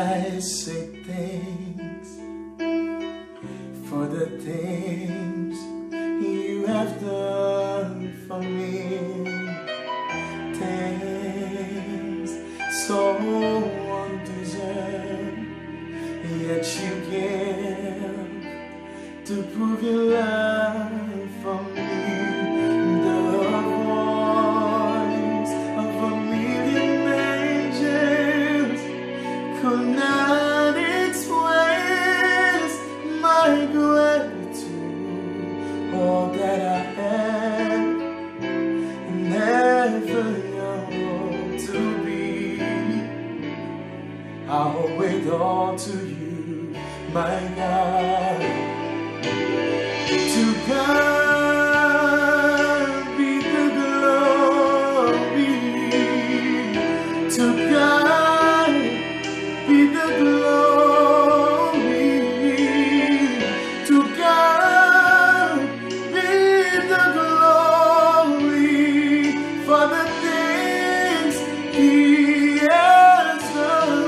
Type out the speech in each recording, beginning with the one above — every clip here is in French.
I say thanks for the things you have done for me. Thanks so undeserved, yet you give to prove your love for me. The voice of a million angels could not express my gratitude. All that I had never known to be, I owe it all to you, my God. To God be the glory. To God be the glory. To God be the glory for the things He has done.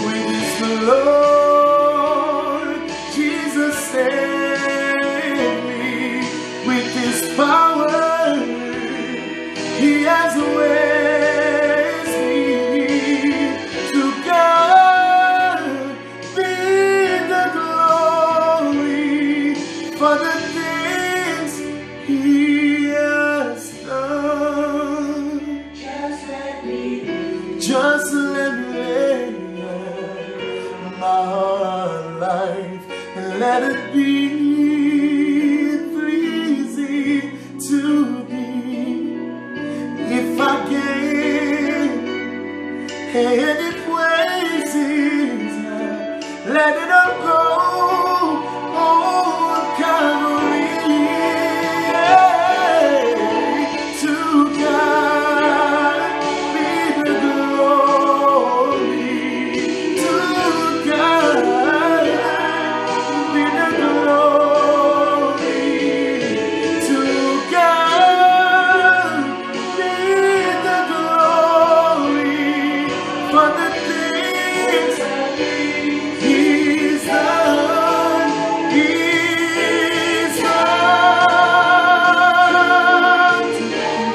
With His Lord Jesus saved me. With His power He has raised me. To God be the glory for the things He has done. Just let me lay my life and let it be pleasing to Thee. If I gain any praises, let it all go on Calvary. To God be the glory. To God be the glory. To God be the glory for the things He's done. He's done. To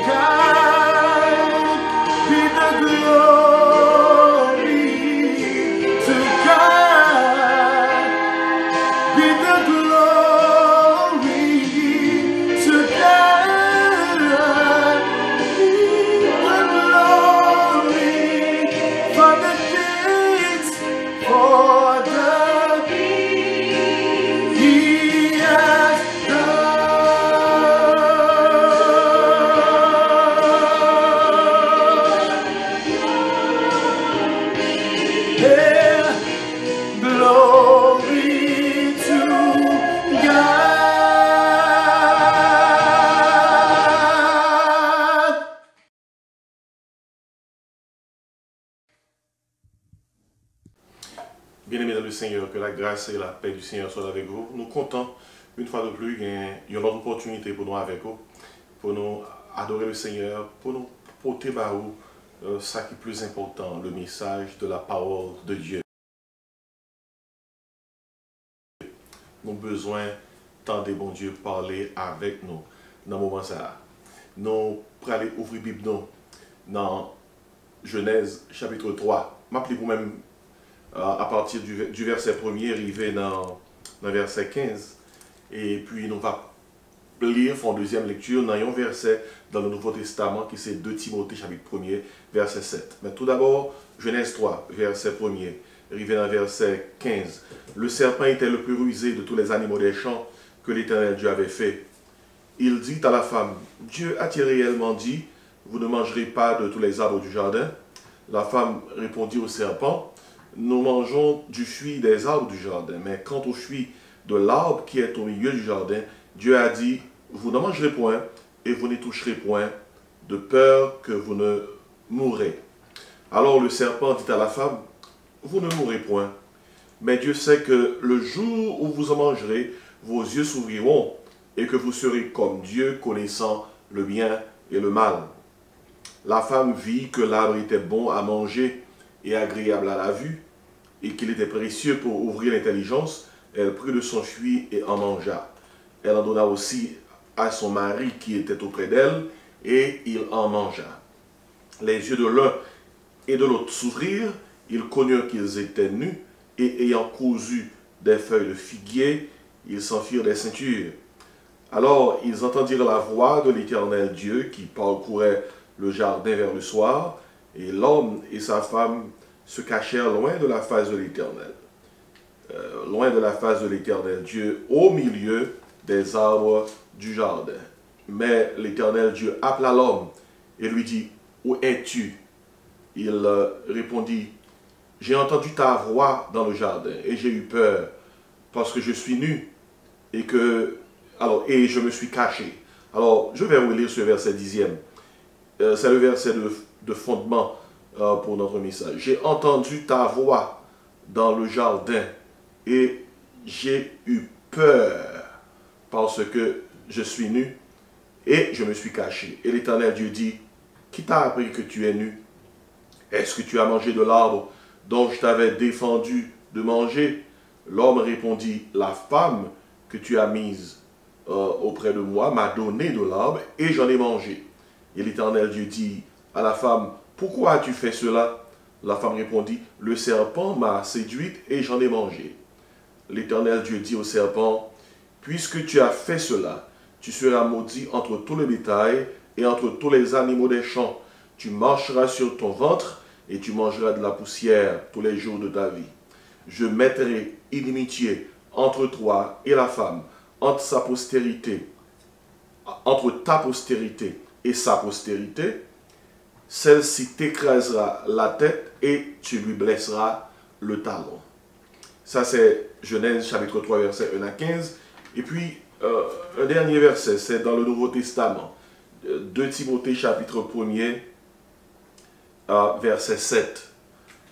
God be the glory. To God be the glory. To God be the glory for the things, for the things He has done. Yeah. Glory to God. Bien-aimés dans le Seigneur, que la grâce et la paix du Seigneur soient avec vous. Nous comptons une fois de plus qu'il y a une autre opportunité pour nous avec vous, pour nous adorer le Seigneur, pour nous porter par vous ça qui est plus important, le message de la parole de Dieu. Nous avons besoin tant de bon Dieu parler avec nous dans ce moment là. Nous allons aller ouvrir la Bible dans Genèse chapitre 3. M'appelez vous-même à partir du verset 1er, arrivé dans verset 15. Et puis nous allons lire en deuxième lecture dans un verset dans le Nouveau Testament qui c'est 2 Timothée chapitre 1er, verset 7. Mais tout d'abord, Genèse 3, verset 1er, arrivé dans verset 15. Le serpent était le plus rusé de tous les animaux des champs que l'Éternel Dieu avait fait. Il dit à la femme, Dieu a-t-il réellement dit, vous ne mangerez pas de tous les arbres du jardin? La femme répondit au serpent, nous mangeons du fruit des arbres du jardin, mais quant au fruit de l'arbre qui est au milieu du jardin, Dieu a dit, vous ne mangerez point et vous n'y toucherez point, de peur que vous ne mourrez. Alors le serpent dit à la femme, vous ne mourrez point, mais Dieu sait que le jour où vous en mangerez, vos yeux s'ouvriront et que vous serez comme Dieu, connaissant le bien et le mal. La femme vit que l'arbre était bon à manger et agréable à la vue, et qu'il était précieux pour ouvrir l'intelligence, elle prit de son fruit et en mangea. Elle en donna aussi à son mari qui était auprès d'elle, et il en mangea. Les yeux de l'un et de l'autre s'ouvrirent, ils connurent qu'ils étaient nus, et ayant cousu des feuilles de figuier, ils s'en firent des ceintures. Alors ils entendirent la voix de l'Éternel Dieu qui parcourait le jardin vers le soir, et l'homme et sa femme se cachèrent loin de la face de l'Éternel. Loin de la face de l'Éternel Dieu, au milieu des arbres du jardin. Mais l'Éternel Dieu appela l'homme et lui dit, « Où es-tu » Il répondit, « J'ai entendu ta voix dans le jardin et j'ai eu peur parce que je suis nu et je me suis caché. » Alors, je vais relire ce verset 10e. C'est le verset de fondement pour notre message. « J'ai entendu ta voix dans le jardin et j'ai eu peur parce que je suis nu et je me suis caché. » Et l'Éternel Dieu dit, « Qui t'a appris que tu es nu? Est-ce que tu as mangé de l'arbre dont je t'avais défendu de manger? » L'homme répondit, « La femme que tu as mise auprès de moi m'a donné de l'arbre et j'en ai mangé. » Et l'Éternel Dieu dit à la femme, « Pourquoi as-tu fait cela? » La femme répondit, « Le serpent m'a séduite et j'en ai mangé. » L'Éternel Dieu dit au serpent, « Puisque tu as fait cela, tu seras maudit entre tout le bétail et entre tous les animaux des champs. Tu marcheras sur ton ventre et tu mangeras de la poussière tous les jours de ta vie. Je mettrai inimitié entre toi et la femme, entre ta postérité et sa postérité. Celle-ci t'écrasera la tête et tu lui blesseras le talon. » Ça, c'est Genèse chapitre 3, verset 1 à 15. Et puis, un dernier verset, c'est dans le Nouveau Testament. 2 Timothée chapitre 1er, verset 7.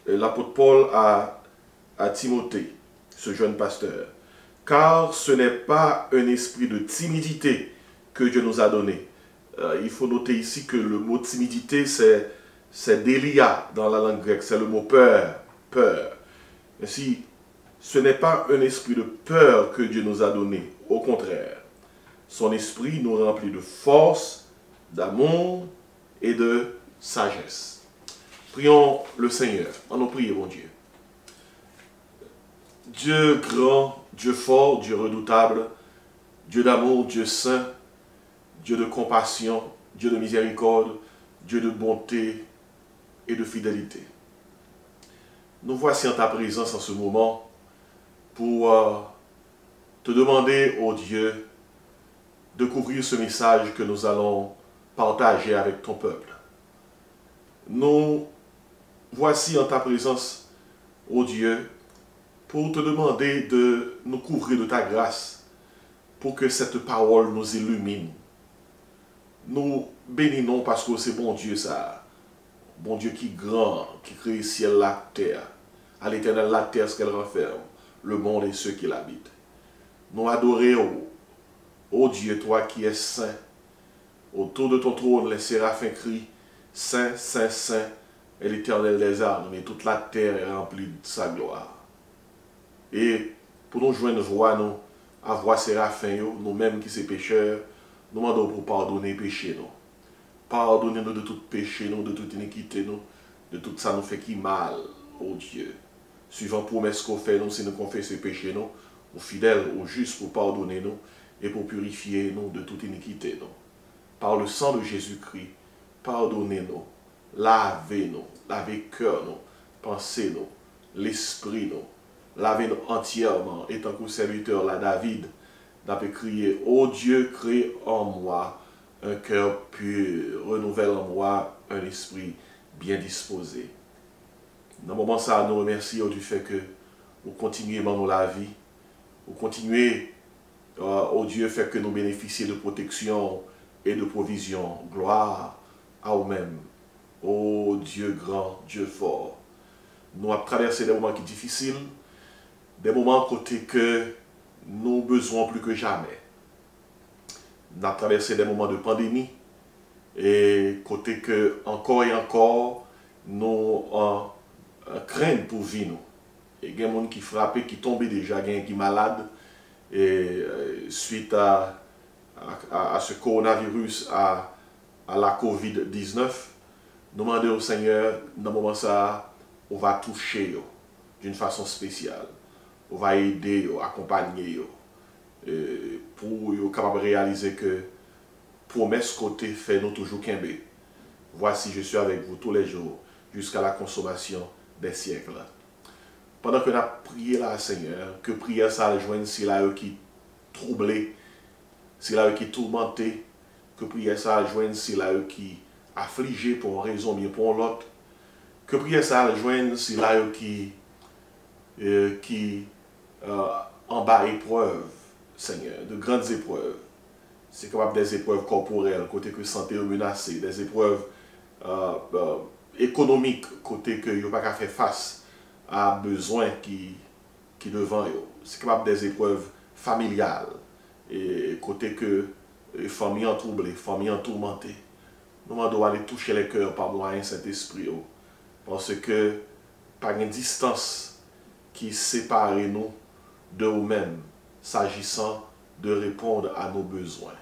L'apôtre Paul à Timothée, ce jeune pasteur. « Car ce n'est pas un esprit de timidité que Dieu nous a donné. » Il faut noter ici que le mot timidité, c'est délia dans la langue grecque, c'est le mot peur, peur. Ainsi, ce n'est pas un esprit de peur que Dieu nous a donné, au contraire. Son esprit nous remplit de force, d'amour et de sagesse. Prions le Seigneur. En nous prions, mon Dieu. Dieu grand, Dieu fort, Dieu redoutable, Dieu d'amour, Dieu saint, Dieu de compassion, Dieu de miséricorde, Dieu de bonté et de fidélité. Nous voici en ta présence en ce moment pour te demander, ô Dieu, de couvrir ce message que nous allons partager avec ton peuple. Nous voici en ta présence, ô Dieu, pour te demander de nous couvrir de ta grâce, pour que cette parole nous illumine. Nous bénissons parce que c'est bon Dieu ça, bon Dieu qui est grand, qui crée le ciel, la terre, à l'Éternel la terre ce qu'elle renferme, le monde et ceux qui l'habitent. Nous adorons, ô Dieu, toi qui es saint. Autour de ton trône, les séraphins crient, Saint, Saint, Saint, est l'Éternel des armées, toute la terre est remplie de sa gloire. Et pour nous joindre voix, nous, à voix séraphins, nous-mêmes qui sommes pécheurs, nous demandons pour pardonner péché, nous. Pardonnez-nous de tout péché, nous, de toute iniquité, nous, de tout ça nous fait qui mal, ô Dieu. Suivant promesse qu'on fait, nous, si nous confessons péché, nous, aux fidèles, aux justes, pour pardonner nous et pour purifier nous de toute iniquité, nous. Par le sang de Jésus-Christ, pardonnez-nous, lavez-nous, lavez cœur, nous, pensez-nous, l'esprit, nous, lavez-nous entièrement. Et tant que serviteur, là, David, n'a pas crié, ô Dieu, crée en moi un cœur pur, renouvelle en moi un esprit bien disposé. Dans le moment ça, nous remercions du fait que vous continuez dans la vie, vous continuez, ô Dieu, fait que nous bénéficions de protection et de provision. Gloire à vous-même, ô Dieu grand, Dieu fort. Nous avons traversé des moments qui sont difficiles, des moments côté que nous avons besoin plus que jamais. Nous avons traversé des moments de pandémie et côté que encore et encore nous craindre pour vie nous. Et il y a des gens qui frappent, qui tombent déjà, il y a qui sont malades. Et suite à ce coronavirus, à la COVID-19, nous demandons au Seigneur, dans ce moment ça, on va toucher d'une façon spéciale. On va aider, accompagner, pour être capable de réaliser que promesse côté fait nous toujours qu'un bé. Voici, je suis avec vous tous les jours, jusqu'à la consommation des siècles. Pendant que nous avons prié là, Seigneur, que prière ça rejoigne si là qui troublé, si là qui tourmenté, que prière ça rejoigne si là qui affligé pour une raison, mais pour l'autre, que prière ça rejoigne si là qui en bas épreuve, Seigneur, de grandes épreuves. C'est capable des épreuves corporelles, côté que santé est menacée, des épreuves économiques, côté que vous n'avez pas faire face à besoins qui devant eux. C'est capable des épreuves familiales, et côté que les familles en troublées, familles en tourmentées. Nous devons aller toucher les cœurs par moyen Saint-Esprit, parce que par une distance qui sépare nous de nous-mêmes, s'agissant de répondre à nos besoins.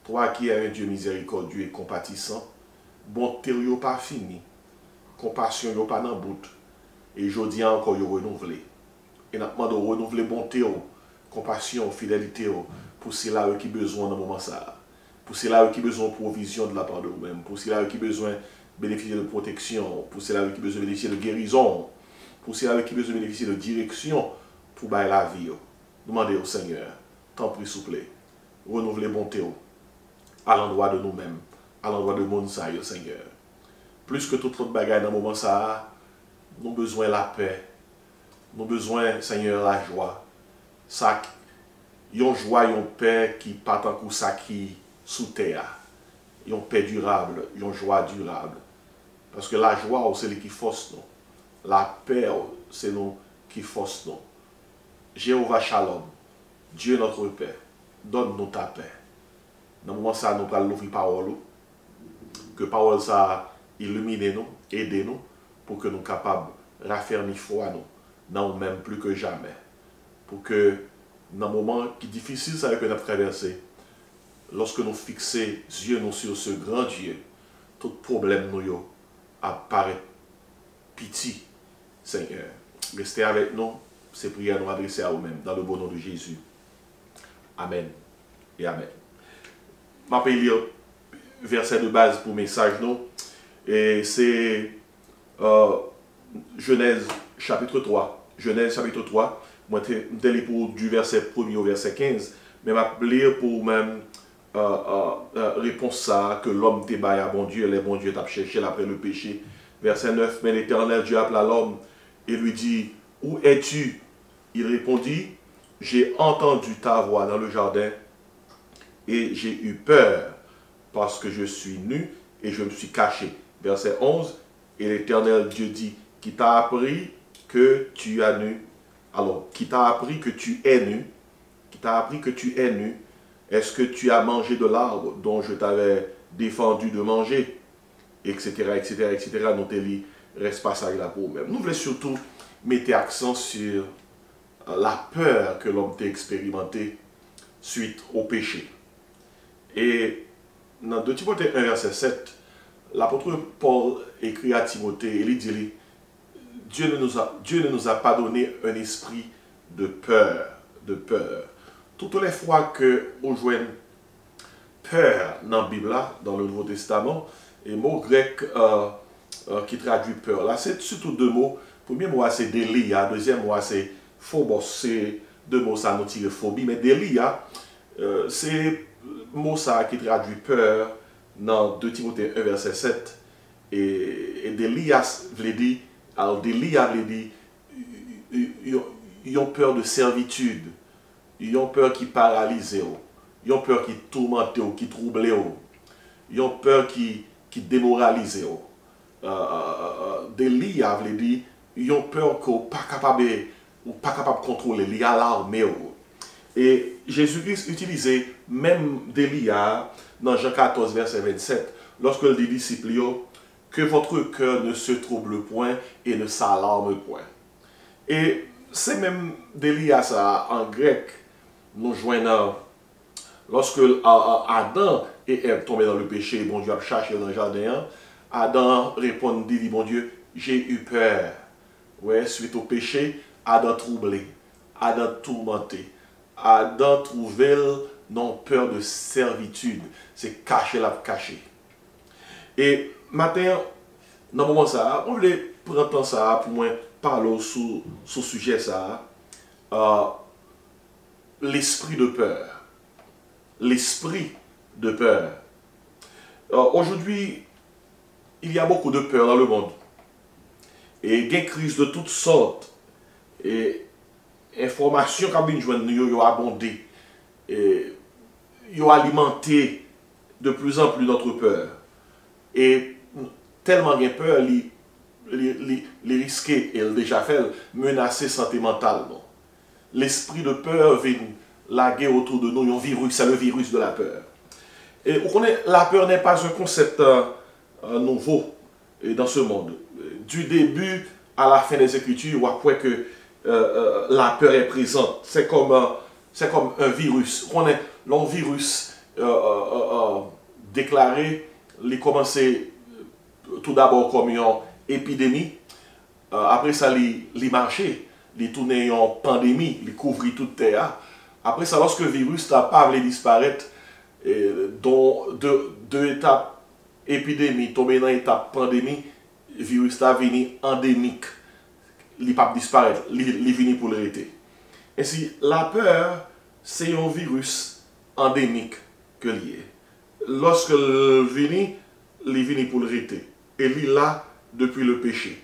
Toi qui es un Dieu miséricordieux et compatissant, bonté n'est pas fini, compassion n'est pas dans le bout, et je dis encore, vous renouveler. Et nous demandons de renouveler bonté, compassion, fidélité, pour ceux-là qui ont besoin dans ce moment ça, pour ceux-là qui ont besoin de provision de la part de vous-même, pour ceux-là qui ont besoin de bénéficier de protection, pour ceux-là qui ont besoin de bénéficier de guérison, pour ceux-là qui ont besoin de bénéficier de direction pour bailler la vie. Demandez au Seigneur, tant pis s'il vous plaît, renouveler bonté à l'endroit de nous-mêmes, à l'endroit de monde ça, Seigneur. Plus que toute autre bagaille dans le moment ça, nous avons besoin de la paix, nous avons besoin, Seigneur, la joie. Ça, une joie, une paix qui part en coup ça qui sous terre. Une paix durable, une joie durable. Parce que la joie, c'est ce qui force nous. La paix, c'est nous qui force nous. Jéhovah Shalom, Dieu notre paix, donne-nous ta paix. Dans le moment ça, nous allons ouvrir parole. Que parole ça illumine nous, aide nous, pour que nous soyons capables de raffermir foi nous, dans nous-mêmes plus que jamais. Pour que, dans le moment qui est difficile, ça que nous avons traversé, lorsque nous fixons les yeux nous sur ce grand Dieu, tout problème nous apparaît petit, Seigneur. Restez avec nous, ces prières nous adresser à vous-même, dans le bon nom de Jésus. Amen et Amen. Je vais lire verset de base pour message nous. Et c'est Genèse chapitre 3. Genèse chapitre 3. Moi, je vais lire pour du verset 1er au verset 15. Mais je vais lire pour même réponse ça que l'homme te baille à bon Dieu. Les bons dieux t'a cherché après le péché. Verset 9. Mais l'Éternel Dieu appela l'homme et lui dit, où es-tu? Il répondit, j'ai entendu ta voix dans le jardin et j'ai eu peur parce que je suis nu et je me suis caché. Verset 11, et l'Éternel Dieu dit, qui t'a appris que tu es nu? Alors, qui t'a appris que tu es nu? Qui t'a appris que tu es nu? Est-ce que tu as mangé de l'arbre dont je t'avais défendu de manger? Etc., etc., etc. Nous te lit, reste passage là pour même. Nous voulons surtout mettre accent sur la peur que l'homme t'a expérimenté suite au péché. Et dans 2 Timothée 1, verset 7, l'apôtre Paul écrit à Timothée, et il dit, Dieu ne nous a pas donné un esprit de peur, Toutes les fois que on joue peur dans la Bible, dans le Nouveau Testament, et le mot grec qui traduit peur, là c'est surtout deux mots. Le premier mot c'est délia, deuxième mot c'est phobos, c'est deux mots ça nous tire phobie, mais délia, c'est le mot ça qui traduit peur dans 2 Timothée 1 verset 7. Et délias veut dire, alors délia veut dire, ils ont peur de servitude, ils ont peur qui paralyse, ils ont peur qui tourmente, qui trouble, ils ont peur qui démoralise. Délia veut dire, ils ont peur qu'on pas capable de contrôler, ils sont alarmés. Et Jésus-Christ utilisait même Délia dans Jean 14, verset 27, lorsque les disciples que votre cœur ne se trouble point et ne s'alarme point. Et c'est même délié à ça en grec. Nous joignons lorsque Adam et Ève tombaient dans le péché, bon Dieu a cherché dans le jardin, Adam répondit, dit bon Dieu, j'ai eu peur. Ouais, suite au péché, Adam troublé, Adam tourmenté, Adam trouvé non peur de servitude, c'est caché la caché. Et matin, dans le moment ça, on voulait prendre temps ça pour moi parler sur ce sujet ça, l'esprit de peur. L'esprit de peur. Aujourd'hui, il y a beaucoup de peur dans le monde. Et il y a des crises de toutes sortes. Et informations qui ont abondé. Et ils ont alimenté de plus en plus notre peur. Et tellement de peur, les risquer, et déjà fait, menacer santé mentale. L'esprit de peur vient laguer autour de nous un virus, c'est le virus de la peur. Et on connaît, la peur n'est pas un concept nouveau dans ce monde. Du début à la fin des Écritures, on voit que la peur est présente. C'est comme un virus. On est l'un virus déclaré, il commençait tout d'abord comme une épidémie. Après ça, il marchait, il tournait en pandémie, il couvrit toute terre. Après ça, lorsque le virus n'a pas voulu disparaître, dont deux étapes épidémie, tombé dans l'étape pandémie, le virus est venu endémique. Il ne peut pas disparaître, il est venu pour l'arrêter. Ainsi, la peur, c'est un virus endémique que lié. Lorsque il est venu pour l'arrêter. Et il est là depuis le péché.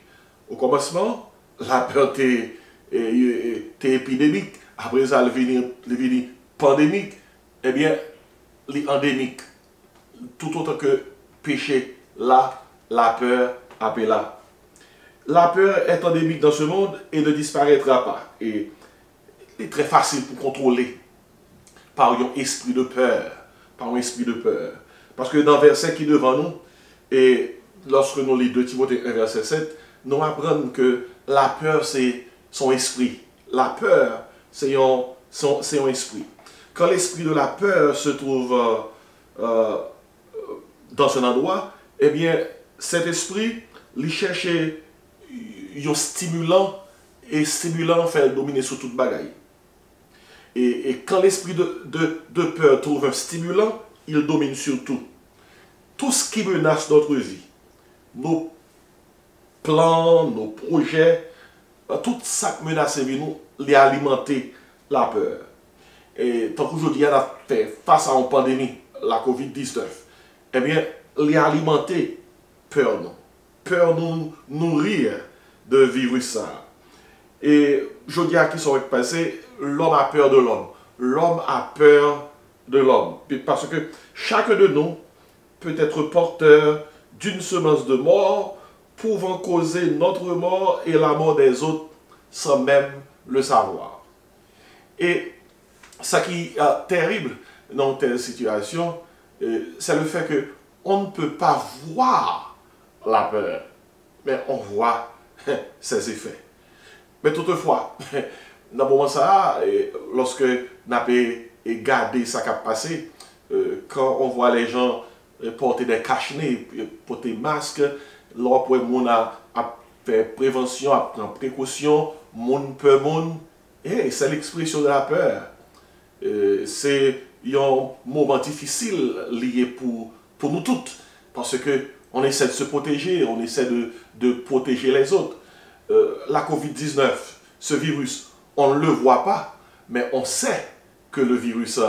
Au commencement, la peur était épidémique. Après ça, il est venu pandémique. Eh bien, il est endémique. Tout autant que péché, là, la peur est là. La peur est endémique dans ce monde et ne disparaîtra pas. Et il est très facile pour contrôler par un esprit de peur. Par un esprit de peur. Parce que dans le verset qui est devant nous, et lorsque nous lisons 2 Timothée 1, verset 7, nous apprenons que la peur, c'est son esprit. La peur, c'est un esprit. Quand l'esprit de la peur se trouve dans un endroit, eh bien, cet esprit, il cherche un stimulant, et stimulant fait dominer sur toute bagaille. Et quand l'esprit de peur trouve un stimulant, il domine sur tout. Tout ce qui menace notre vie, nos plans, nos projets, tout ça qui menace nous, les alimenter la peur. Et tant qu'aujourd'hui, on a fait face à une pandémie, la COVID-19, eh bien, les alimenter peur, non. Peur nous nourrir de virus ça. Et je dis à qui sont passés, l'homme a peur de l'homme. L'homme a peur de l'homme. Parce que chacun de nous peut être porteur d'une semence de mort, pouvant causer notre mort et la mort des autres sans même le savoir. Et ce qui est terrible dans telle situation, c'est le fait qu'on ne peut pas voir la peur, mais on voit ses effets. Mais toutefois, dans le moment ça, lorsque on a gardé ce qui a passé, quand on voit les gens porter des cache-nez, porter des masques, lorsque on a fait prévention, a pris précaution, moun peur moun, et c'est l'expression de la peur. C'est un moment difficile lié pour nous toutes, parce que on essaie de se protéger, on essaie de protéger les autres. La COVID-19, ce virus, on ne le voit pas, mais on sait que le virus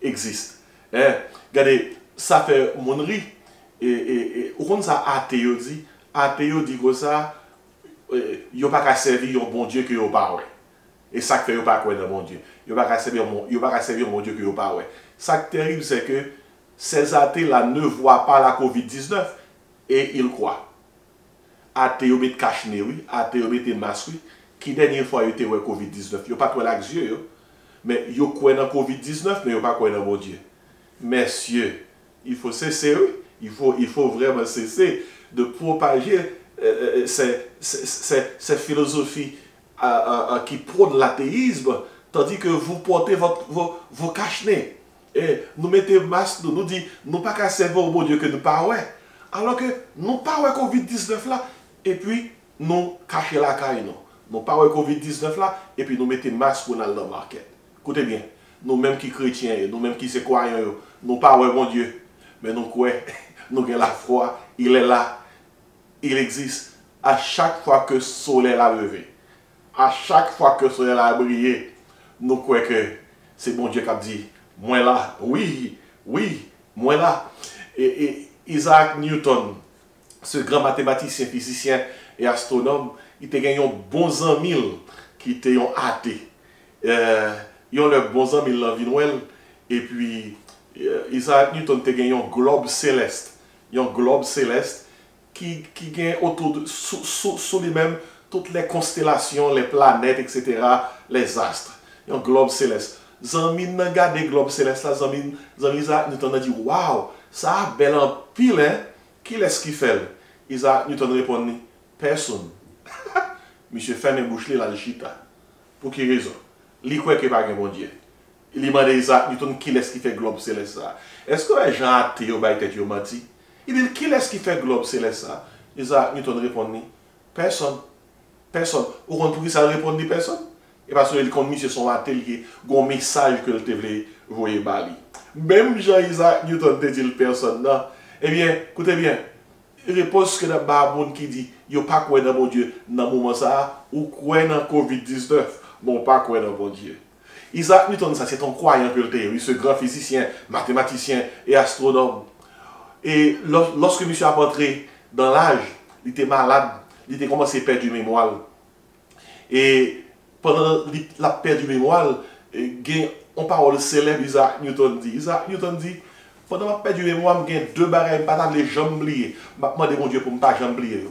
existe. Regardez, ça fait mon riz, et on ça athée dit que ça, il n'y a pas qu'à servir un bon Dieu que vous pas. Et ça fait pas quoi dans mon Dieu. Il n'y a pas qu'à servir mon Dieu que vous pas. Ça qui est terrible, c'est que ces athées-là ne voient pas la COVID-19 et ils croient. Athées, ils mettent cache-nez, oui. Athées, ils mettent masque, oui. Qui dernière fois ils étaient ouais COVID-19, ils n'ont pas quoi avec Dieu, mais ils croient dans COVID-19, mais ils n'ont pas quoi dans mon Dieu. Messieurs, il faut cesser, oui. Il faut vraiment cesser. de propager ces philosophies qui prônent l'athéisme, tandis que vous portez vos cache-nez. Et nous mettons masque, nous disons, nous pas qu'à servir au bon Dieu que nous pas ouais. Alors que nous pas ouais Covid-19 là, et puis nous cachons la caille, non. Nous pas ouais Covid-19 là, et puis nous mettons masque pour aller dans le market. Écoutez bien, nous mêmes qui chrétiens, nous mêmes qui croyants, nous pas ouais bon Dieu, mais nous croyons, nous avons la foi, il est là, il existe. À chaque fois que le soleil a levé, à chaque fois que le soleil a brillé, nous croyons que c'est bon Dieu qui a dit, moi là, oui, moi là. Et Isaac Newton, ce grand mathématicien, physicien et astronome, il a gagné un bon ami qui était un athée. Ils ont leurs bons amis dans la vie Noël. Et puis, Isaac Newton a gagné un globe céleste. Un globe céleste qui gagne autour de, sous lui-même, toutes les constellations, les planètes, etc., les astres. Un globe céleste. Zami nan gade globe céleste là, Zami Isaac Newton a dit waouh, ça a bel en pile, hein? Qui est-ce qui fait? Isaac Newton répond personne. Monsieur ferme bouche là le chita. Pour quelle raison? Il croit que pas un bon Dieu. Il demande à Isaac Newton qui est-ce qui fait globe céleste ça? Est-ce que les gens athées ou baïté yo menti? Il dit qui est-ce qui fait globe céleste ça? Isaac Newton répond personne. Personne. Ou quand pour ça répond personne? Et parce que quand monsieur son atelier, un message que te voulait voyer bali. Même Jean-Isaac Newton te dit personne non. Eh bien, écoutez bien. Réponse que dans Baboun qui dit, yo pas quoi dans mon Dieu dans moment ça ou quoi dans Covid-19, bon pas quoi dans mon Dieu. Isaac Newton ça c'est un croyant que le théorie, ce grand physicien, mathématicien et astronome. Et lorsque monsieur a entré dans l'âge, il était malade, il était commencé à perdre du mémoire. Et pendant la perte du mémoire, on parle célèbre Isaac Newton dit. Isaac Newton dit, pendant la perte du mémoire, j'ai deux barrières, je ne pas les jambes liées. Je demande mon Dieu pour ne pas jambes liées.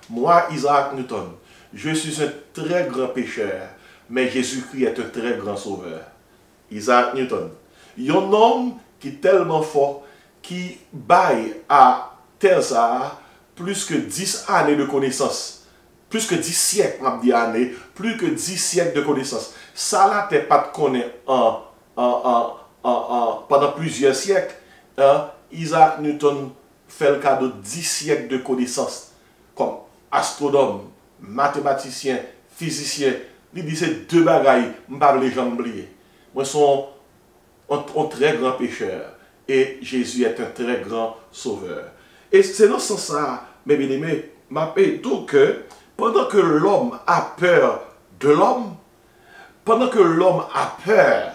Moi, Isaac Newton, je suis un très grand pécheur, mais Jésus-Christ est un très grand sauveur. Isaac Newton. Il y a un homme qui est tellement fort, qui baille à Terza plus que 10 années de connaissance. Plus que 10 siècles, on dit années, plus que 10 siècles de connaissance. Ça là, tu n'es pas de connaître pendant plusieurs siècles. Isaac Newton fait le cas de 10 siècles de connaissance. Comme astronome, mathématicien, physicien. Il dit c'est deux bagailles, je ne vais pas les jambes oublier. Moi, je suis un très grand pécheur. Et Jésus est un très grand sauveur. Et c'est dans ce sens-là, mes bien-aimés, m'appelle tout que pendant que l'homme a peur de l'homme, pendant que l'homme a peur,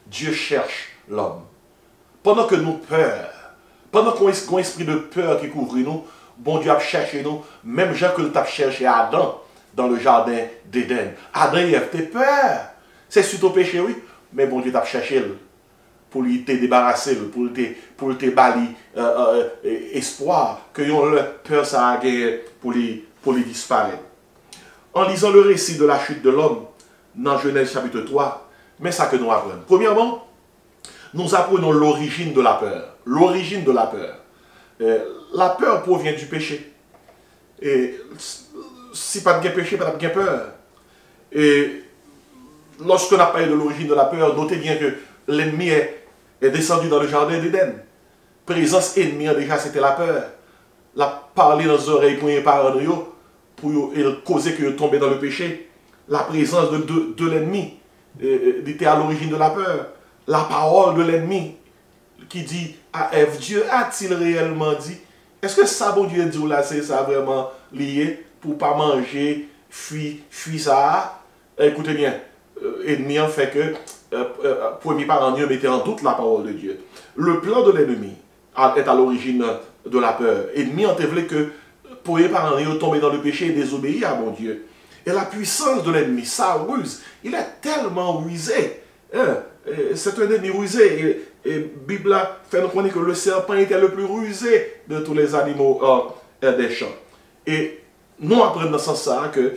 Dieu cherche l'homme. Pendant que nous peur, pendant qu'on a un esprit de peur qui couvre nous, bon Dieu a cherché nous, même Jean que nous avons cherché Adam dans le jardin d'Éden. Adam il a fait peur. C'est suite au péché, oui, mais bon Dieu t'a cherché pour lui te débarrasser, pour te bali espoir, que yon peur ça a gagné pour lui disparaître. En lisant le récit de la chute de l'homme dans Genèse chapitre 3, mais ça que nous apprenons. Premièrement, nous apprenons l'origine de la peur. L'origine de la peur. La peur provient du péché. Et si pas de péché, pas de peur. Et lorsqu'on a parlé de l'origine de la peur, notez bien que l'ennemi est descendu dans le jardin d'Éden. Présence ennemie, déjà, c'était la peur. La parler dans les oreilles pour les parents, pour causer que tomber dans le péché. La présence de l'ennemi était à l'origine de la peur. La parole de l'ennemi qui dit à Ève, Dieu a-t-il réellement dit? Est-ce que ça, bon Dieu dit là, c'est ça vraiment lié pour ne pas manger, fuir ça? Écoutez bien, ennemi en fait que premier parent Dieu mettait en doute la parole de Dieu. Le plan de l'ennemi est à l'origine de la peur. Ennemi en voulait que premier parent Dieu tomber dans le péché et désobéir à mon Dieu. Et la puissance de l'ennemi, sa ruse, il est tellement rusé. C'est un ennemi rusé. Et la Bible fait nous connaître que le serpent était le plus rusé de tous les animaux des champs. Et nous apprenons dans ce sens-là que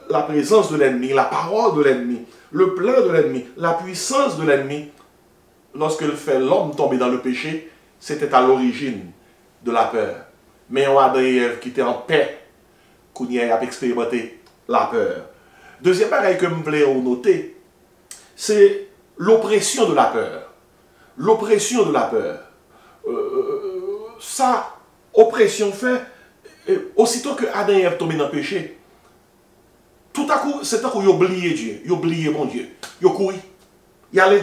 la présence de l'ennemi, la parole de l'ennemi, le plan de l'ennemi, la puissance de l'ennemi, lorsqu'il fait l'homme tomber dans le péché, c'était à l'origine de la peur. mais on Adam et Ève qui étaient en paix, qu'on y a expérimenté la peur. Deuxième pareil que je voulais noter, c'est l'oppression de la peur. L'oppression de la peur. Ça, oppression fait, aussitôt que Adam et Ève tombent dans le péché, tout à coup, c'est à coup, ils oublient Dieu, ils oublient mon Dieu, ils courent, ils allent.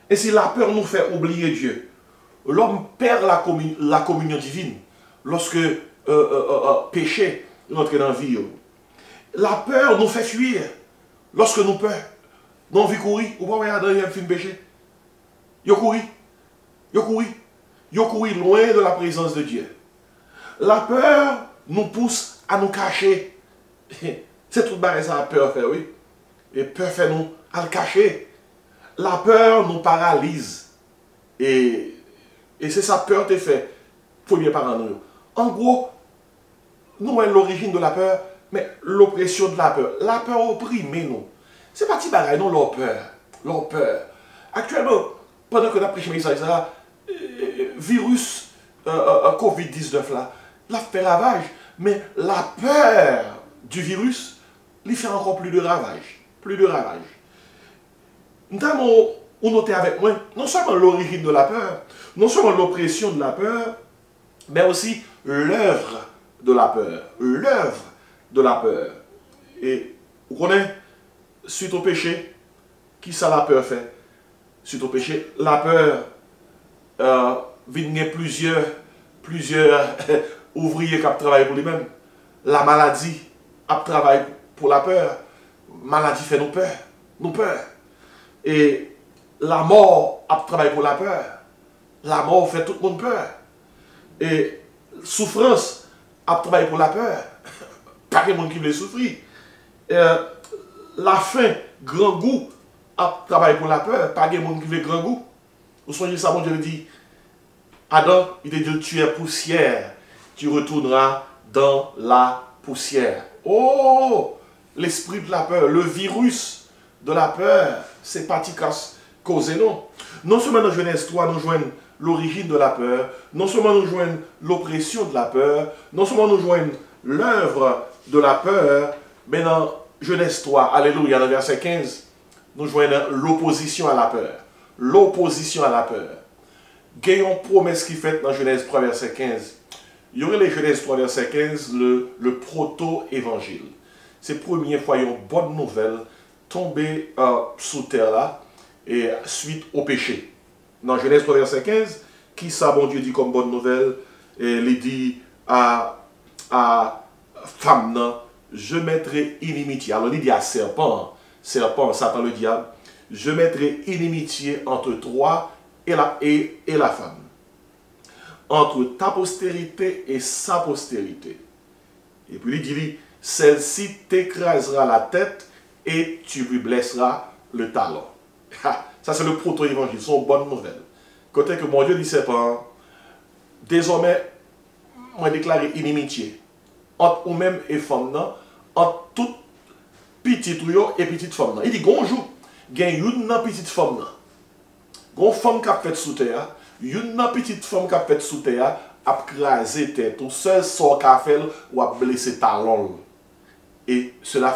Et si la peur nous fait oublier Dieu, l'homme perd la communion divine lorsque péché rentre dans la vie. La peur nous fait fuir lorsque nous peur. Nous envie courir, ou pas Adam et Ève fin péché. Ils courent, ils courent, ils courent loin de la présence de Dieu. La peur nous pousse à nous cacher. C'est tout barré ça, la peur fait, oui. Et peur fait nous à le cacher. La peur nous paralyse. Et c'est ça peur te fait. Premier par nous. En gros, nous avons l'origine de la peur, mais l'oppression de la peur. La peur opprime nous. C'est pas petit bagaille, non, leur peur. Leur peur. Actuellement, pendant que nous avons prêché ça, virus COVID-19 là, l'a fait ravage. Mais la peur du virus, il fait encore plus de ravage. Plus de ravage. Nous avons noté avec moi, non seulement l'origine de la peur, non seulement l'oppression de la peur, mais aussi l'œuvre de la peur. L'œuvre de la peur. Et vous connaissez, suite au péché, qui ça la peur fait? Suite au péché, la peur vient plusieurs ouvriers qui travaillent pour lui-même. La maladie a travaillé pour la peur. Maladie fait nos peurs. Nos peurs. Et la mort a travaillé pour la peur. La mort fait tout le monde peur. Et souffrance a travaillé pour la peur. Pas de monde qui veut souffrir. La faim, grand goût, a travaillé pour la peur. Pas de monde qui veut grand goût. Vous soyez ça, mon Dieu dit, Adam, il te dit, tu es poussière. Tu retourneras dans la poussière. Oh, l'esprit de la peur, le virus de la peur, c'est pas causé, non. Non seulement dans Genèse 3, nous joignons l'origine de la peur, non seulement nous joignons l'oppression de la peur, non seulement nous joignons l'œuvre de la peur, mais dans Genèse 3, alléluia, dans le verset 15, nous joignons l'opposition à la peur. L'opposition à la peur. Gagnons promesse qui fait dans Genèse 3, verset 15. Il y aurait les Genèse 3, verset 15, le proto-évangile. C'est la première fois une bonne nouvelle tombée sous terre là, et suite au péché. Dans Genèse 3, verset 15, qui ça, bon Dieu dit comme bonne nouvelle, et il dit à femme, non, je mettrai inimitié. Alors il dit à serpent, Satan le diable, je mettrai inimitié entre toi et la femme, entre ta postérité et sa postérité. Et puis il dit, celle-ci t'écrasera la tête et tu lui blesseras le talon. Ça c'est le proto-évangile, c'est une bonne nouvelle. Côté que mon Dieu dit serpent, désormais, moi déclaré inimitié entre ou même et femme, entre toute petite et petite femme. Il dit, bonjour, il y a une petite femme. Une femme qui a fait sous terre, une petite femme qui a fait sous terre, a crasé tête. Tout seul sort qu'a fait ou a blessé talon. Et cela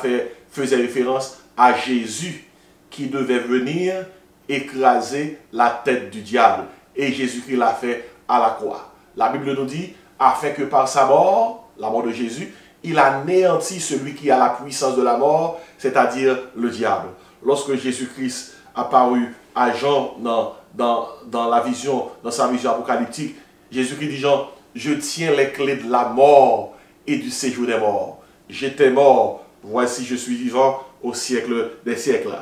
faisait référence à Jésus qui devait venir écraser la tête du diable. Et Jésus-Christ l'a fait à la croix. La Bible nous dit, afin que par sa mort, la mort de Jésus, il anéantit celui qui a la puissance de la mort, c'est-à-dire le diable. Lorsque Jésus-Christ apparut à Jean dans la vision, dans sa vision apocalyptique, Jésus-Christ dit Jean, je tiens les clés de la mort et du séjour des morts. J'étais mort, voici je suis vivant au siècle des siècles.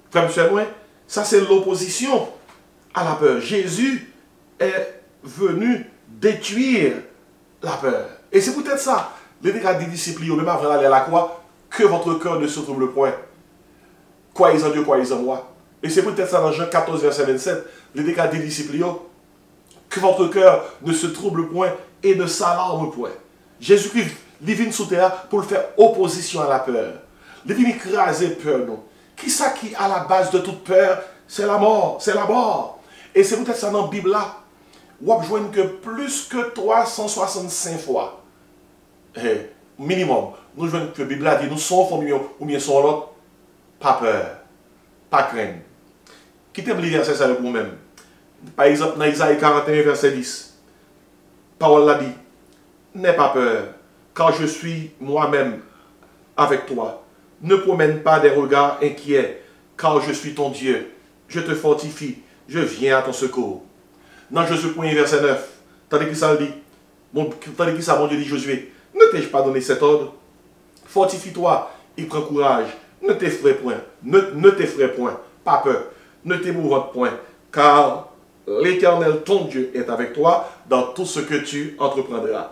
Frère M. Ça c'est l'opposition à la peur. Jésus est venu détruire la peur. Et c'est peut-être ça, les disciples, même avant d'aller à la croix, que votre cœur ne se trouble point. Croyez en Dieu, croyez en moi. Et c'est peut-être ça dans Jean 14, verset 27, les disciples, que votre cœur ne se trouble point et ne s'alarme point. Jésus-Christ vient sous terre pour faire opposition à la peur. Il vient écraser peur, non. Qui ça qui à la base de toute peur? C'est la mort, c'est la mort. Et c'est peut-être ça dans la Bible là, ou besoin que plus que 365 fois, minimum, nous jouons que la Bible a dit, nous sommes famille ou bien sommes l'autre, pas peur, pas crainte. Quittez le verset ça pour vous-même. Par exemple, dans Isaïe 41, verset 10, parole l'a dit, n'aie pas peur, car je suis moi-même avec toi. Ne promène pas des regards inquiets, car je suis ton Dieu. Je te fortifie, je viens à ton secours. Dans Josué 1, verset 9, tandis que ça le dit, tandis que ça, mon Dieu dit Josué, ne t'ai-je pas donné cet ordre? Fortifie-toi et prends courage, ne t'effraie point, ne t'effraie point, pas peur, ne t'émouvante point, car l'Éternel, ton Dieu, est avec toi dans tout ce que tu entreprendras.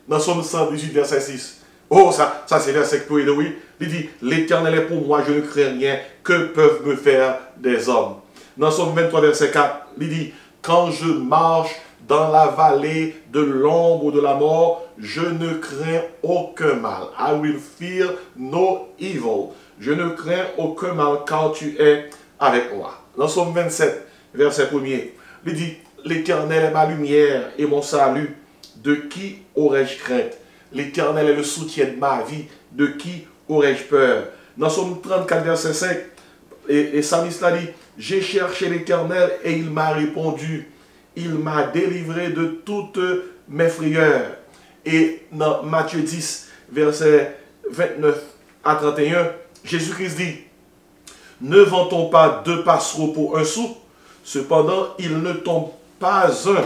Dans Somme 118, verset 6, oh, ça c'est verset que oui, il dit, l'Éternel est pour moi, je ne crains rien, que peuvent me faire des hommes. Dans Somme 23, verset 4, il dit, quand je marche dans la vallée de l'ombre de la mort, je ne crains aucun mal. I will fear no evil. Je ne crains aucun mal car tu es avec moi. Dans Somme 27, verset 1er, il dit, l'Éternel est ma lumière et mon salut. De qui aurais-je crainte? L'Éternel est le soutien de ma vie. De qui aurais-je peur? Dans Somme 34, verset 5, et Psalmiste a dit, j'ai cherché l'Éternel et il m'a répondu. Il m'a délivré de toutes mes frayeurs. Et dans Matthieu 10, verset 29 à 31, Jésus-Christ dit, ne vantons pas 2 passereaux pour 1 sou, cependant il ne tombe pas un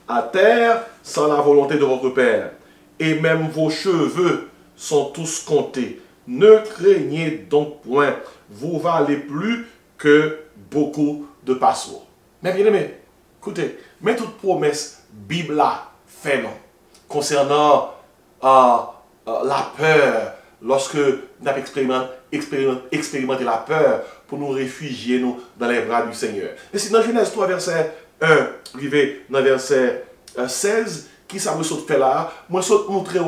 à terre sans la volonté de votre Père. Et même vos cheveux sont tous comptés. Ne craignez donc point, vous valez plus que beaucoup de passereaux. Mais bien aimé, écoutez, mais toute promesse Bible a fait non concernant la peur, lorsque nous avons expérimenté la peur pour nous réfugier nous, dans les bras du Seigneur. Et c'est dans Genèse 3, verset 1, arrivé dans verset 16, qui ça me saute fait là, moi saute montrer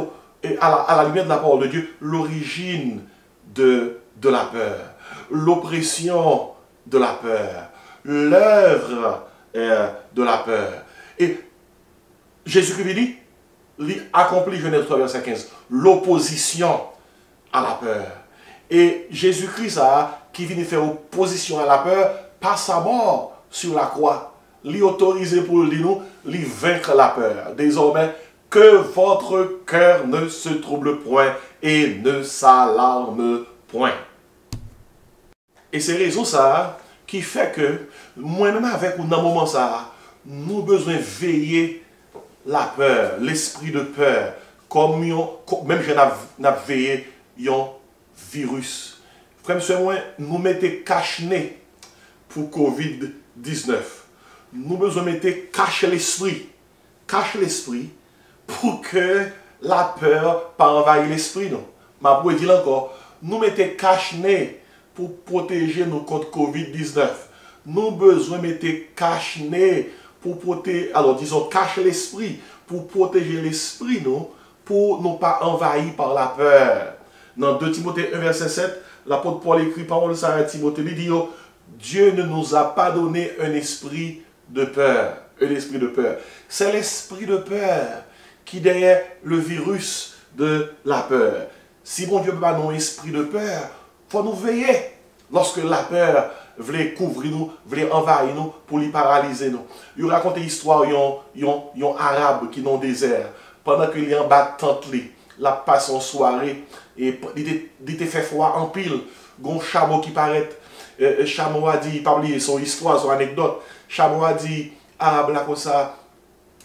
à la lumière de la parole de Dieu l'origine de la peur, l'oppression de la peur, l'œuvre de la peur. Et Jésus-Christ dit, il accomplit Genèse 3, verset 15, l'opposition à la peur. Et Jésus-Christ, qui vient faire opposition à la peur, par sa mort sur la croix, lui autorisé pour nous, lui vaincre la peur. Désormais, que votre cœur ne se trouble point et ne s'alarme point. Et c'est raison ça qui fait que, moi-même avec ou dans le moment ça, nous besoin veiller la peur, l'esprit de peur, comme même je n'ai veillé un virus. Frère, moi, nous mettons cache-nez pour Covid-19. Nous besoin mettre cache l'esprit pour que la peur pas envahir l'esprit. Non. Ma pour dire encore, nous mettons cache-nez pour protéger nous contre Covid-19. Nous besoin mettre cache-nez pour protéger, alors disons cache l'esprit pour protéger l'esprit nous, pour ne pas envahir par la peur. Dans 2 Timothée 1 verset 7, l'apôtre Paul écrit parole ça à Timothée, il dit, Dieu ne nous a pas donné un esprit de peur. Un esprit de peur. C'est l'esprit de peur qui derrière le virus de la peur. Si bon Dieu ne peut pas nous un esprit de peur, il faut nous veiller lorsque la peur voulait couvrir nous, voulait envahir nous pour les paralyser nous. Il raconte l'histoire d'un arabe qui est dans le désert. Pendant qu'il est en bas de tente, la passe en soirée, et il était fait froid en pile. Un chameau qui paraît, chameau a dit, pas oublier son histoire, son anecdote. Chameau a dit, arabe là comme ça,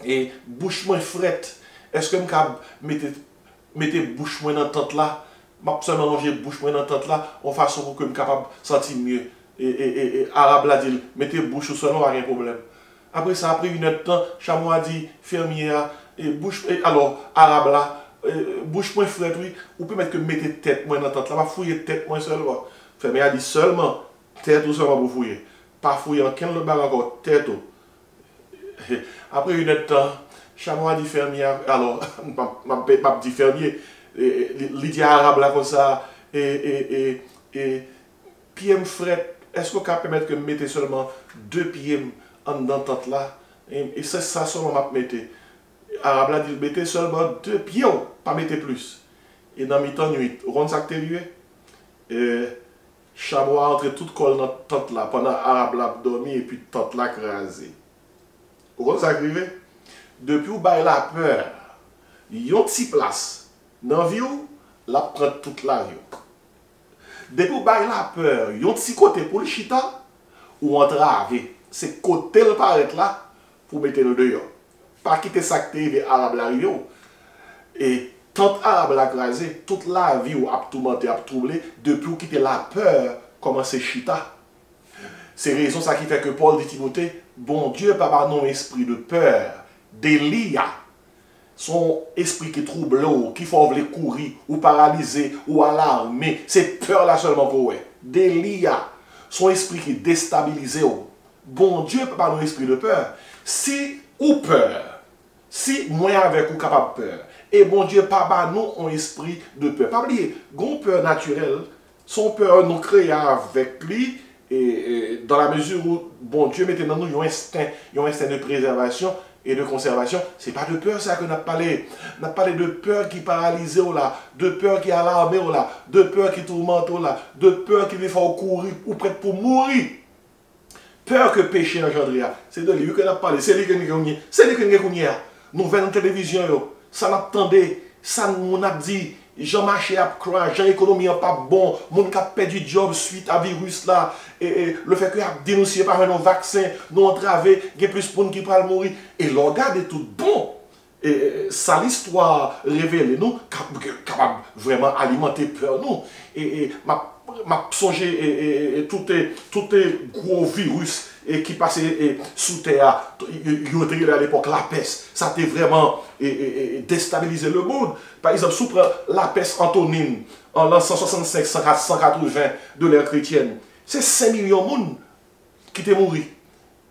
et bouche moins frette. Est-ce que je mettez bouche moins dans la tente là? Je vais seulement manger bouche moins dans la tente là, en façon pour que je sois capable de sentir mieux. Et arabe là dit, mettez bouche seulement, pas de problème. Après ça, après une heure de temps, chameau a dit, fermier, et bouche, alors arabe là, bouche moins frette, oui, ou peut mettre que mettez tête moins dans la tente là, pas fouiller tête moins seulement. Fermier a dit seulement, tête ou seulement pour fouiller. Pas fouiller en quel le bar encore, tête ou. Après une heure de temps, chameau a dit fermier, alors, m'a dit fermier, il dit arabe là comme ça, et pied me frette, est-ce qu'on peut permettre que je mette seulement 2 pieds en dans tente là, Et c'est ça seulement m'a mettez. Arabe là dit mettez seulement 2 pieds, pas mettez plus. Et dans mi-temps nuit, on ça que et chamois entre toute colle dans tente là pendant arabe là dormi et puis tente là crasé. On ça arrivé depuis ou bail la peur. Yon petit place dans vie ou la prend toute la vie. Depuis ou bail la peur, yon petit côté pour le chita ou entraver. C'est côté le paraître là pour mettre le dehors. Pas quitter ça que t'es arabe la rivière. Et tant arabe la crasé, toute la vie ou a tourmenté, a troublé, depuis ou quitter la peur, commencer chita. C'est raison ça qui fait que Paul dit Timothée, bon Dieu, pas non esprit de peur, d'élia, son esprit qui trouble, qui faut vouloir courir, ou paralyser, ou alarmer, c'est peur là seulement pour ouais. D'élia, son esprit qui déstabilise. Bon Dieu, pas non esprit de peur. Si ou peur, si moi avec ou capable peur, et bon Dieu, pas nous un esprit de peur. Pas oublier, gon peur naturelle, son peur nous crée avec lui, et dans la mesure où bon Dieu mettait dans nous un instinct de préservation et de conservation. C'est pas de peur ça que nous avons parlé. Nous avons parlé de peur qui paralyse là, de peur qui alarme là, de peur qui tourmente là, de peur qui les fait courir ou prête pour mourir. Peur que péché engendre. C'est de lui que nous avons parlé. C'est lui que nous avons dit. C'est lui que nous avons dit. Nous venons de la télévision, ça n'attendait, ça nous a dit. Jean marché à croire, Jean économie n'est pas bon, mon qui a perdu du job suite à virus là, et le fait que a dénoncé par un vaccin, nous entravé, il y a plus de monde qui peut mourir. Et le regard est tout bon. Et ça l'histoire révèle nous, capable vraiment alimenter peur nous. Et m'a songé et tout est gros virus et qui passait sous terre, il à l'époque la peste, ça a vraiment déstabilisé le monde. Par exemple, sous la peste Antonine en l'an 165-180 de l'ère chrétienne, c'est 5 millions de monde qui étaient morts. Et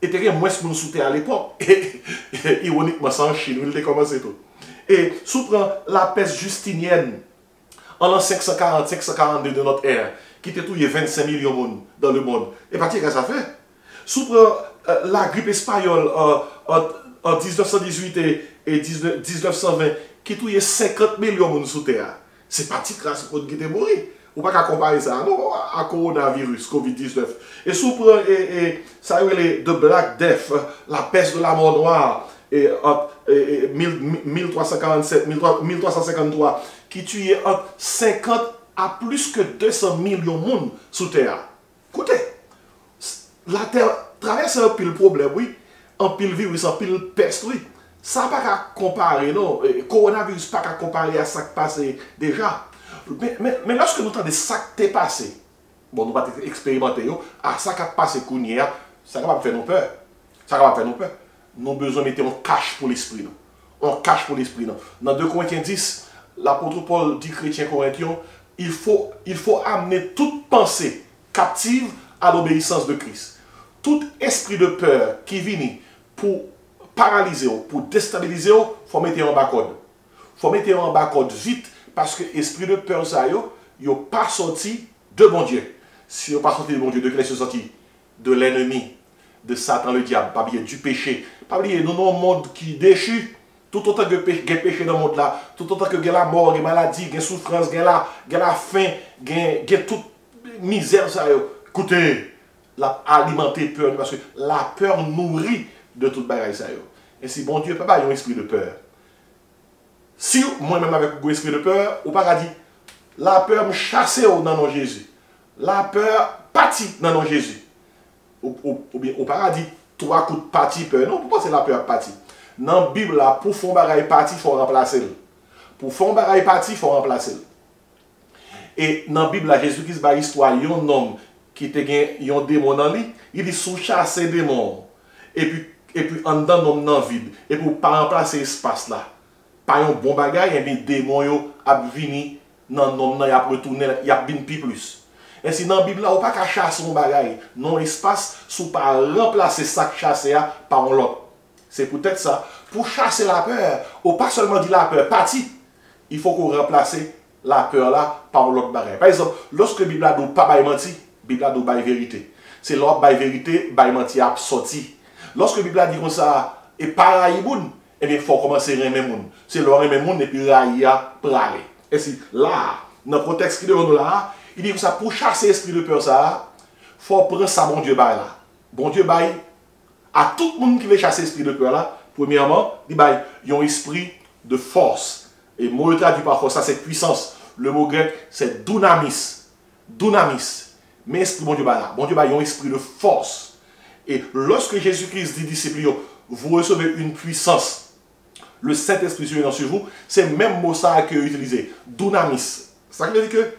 il y a moins de monde sous terre à l'époque. Et ironiquement, c'est en Chine, il a commencé tout. Et sous la peste justinienne en l'an 540-542 de notre ère, qui était tout 25 millions de monde dans le monde. Et pas qu'est-ce que ça fait? Sous la grippe espagnole en 1918 et 1920, qui touillait 50 millions de monde sous terre. C'est pas petit grâce au qui était mort. Ou pas qu'à comparer ça non, à coronavirus, Covid-19. Et sous ça y est, The Black Death, la peste de la mort noire, et 1347-1353, qui tuait entre 50 à plus que 200 millions de monde sous terre. Écoutez, la terre traverse un pile problème, oui, un pile virus, un pile peste, oui. Ça n'a pas qu'à comparer, non. Coronavirus n'a pas qu'à comparer à ça qui passé déjà. Mais lorsque nous entendons ça qui est passé, bon, nous ne pouvons pas expérimenter, à ça qui a passé, ça va faire nos peurs. Ça va faire nos peurs. Nous avons besoin de mettre un cache pour l'esprit. On cache pour l'esprit. Dans 2 Corinthiens 10, l'apôtre Paul dit chrétien corinthien, il faut amener toute pensée captive à l'obéissance de Christ. Tout esprit de peur qui vient pour paralyser, pour déstabiliser, il faut mettre en bas code. Il faut mettre en bas code vite parce que l'esprit de peur, ça n'est pas sorti de bon Dieu. Si il n'est pas sorti de bon Dieu, de quel est sorti? De l'ennemi, de Satan le diable, pas bien du péché. Pas oublier, nous avons un monde qui déchu. Tout autant que il y a péché dans le monde là, tout autant que il y a la mort, il y a la maladie, il y a la souffrance, il y a la faim, il y a toute misère. Ça, écoutez, alimenter peur, parce que la peur nourrit de toute bagaille. Et si bon Dieu, papa, il y a un esprit de peur. Si moi-même avec un esprit de peur, ou pas dire, la peur me chasse dans le nom de Jésus. La peur partit dans le nom de Jésus. Ou bien, ou pas dire, 3 coups de parti peur. Non, pourquoi c'est la peur partie? Dans la Bible, là, pour faire un bagaille parti, il faut remplacer. Pour faire un bagaille parti, il faut remplacer. Et dans la Bible, là, Jésus-Christ va histoire, il y a un homme qui a un démon dans lui, il dit sous chasser des démons. Et puis en dedans, l'homme dans vide. Et pour ne pas remplacer l'espace là, par un bon bagaille, et bien démon yo a vini dans l'homme, il a retourné, il a vini plus. Et si dans la Bible, là, on ne peut pas chasser un bagaille, non espace, sous pas remplacer ça que chasser par l'autre. C'est peut-être ça. Pour chasser la peur, ou pas seulement dire la peur, parti, il faut qu'on remplace la peur là par l'autre bagaille. Par exemple, lorsque la Bible a dit pas menti, la Bible a dit vérité. C'est l'autre vérité, menti a sorti. Lorsque la Bible a dit comme ça, et pas raïboun, eh bien, il faut commencer à aimer moun. C'est leur aimer moun et puis raïa pralé. Et si là, dans le contexte qui est devant nous là, il dit que ça, pour chasser l'esprit de peur, ça, il faut prendre ça, bon Dieu, bail là. Bon Dieu, bail, à tout le monde qui veut chasser l'esprit de peur là, premièrement, il bail, il y a un esprit de force. Et mot traduit par force, ça c'est puissance. Le mot grec, c'est dunamis. Dunamis. Mais esprit, bon Dieu, bail là. Bon Dieu, bail, il y a un esprit de force. Et lorsque Jésus-Christ dit disciples, vous recevez une puissance, le Saint-Esprit sur vous, c'est le même mot ça que utilisé. Dunamis. Ça veut dire que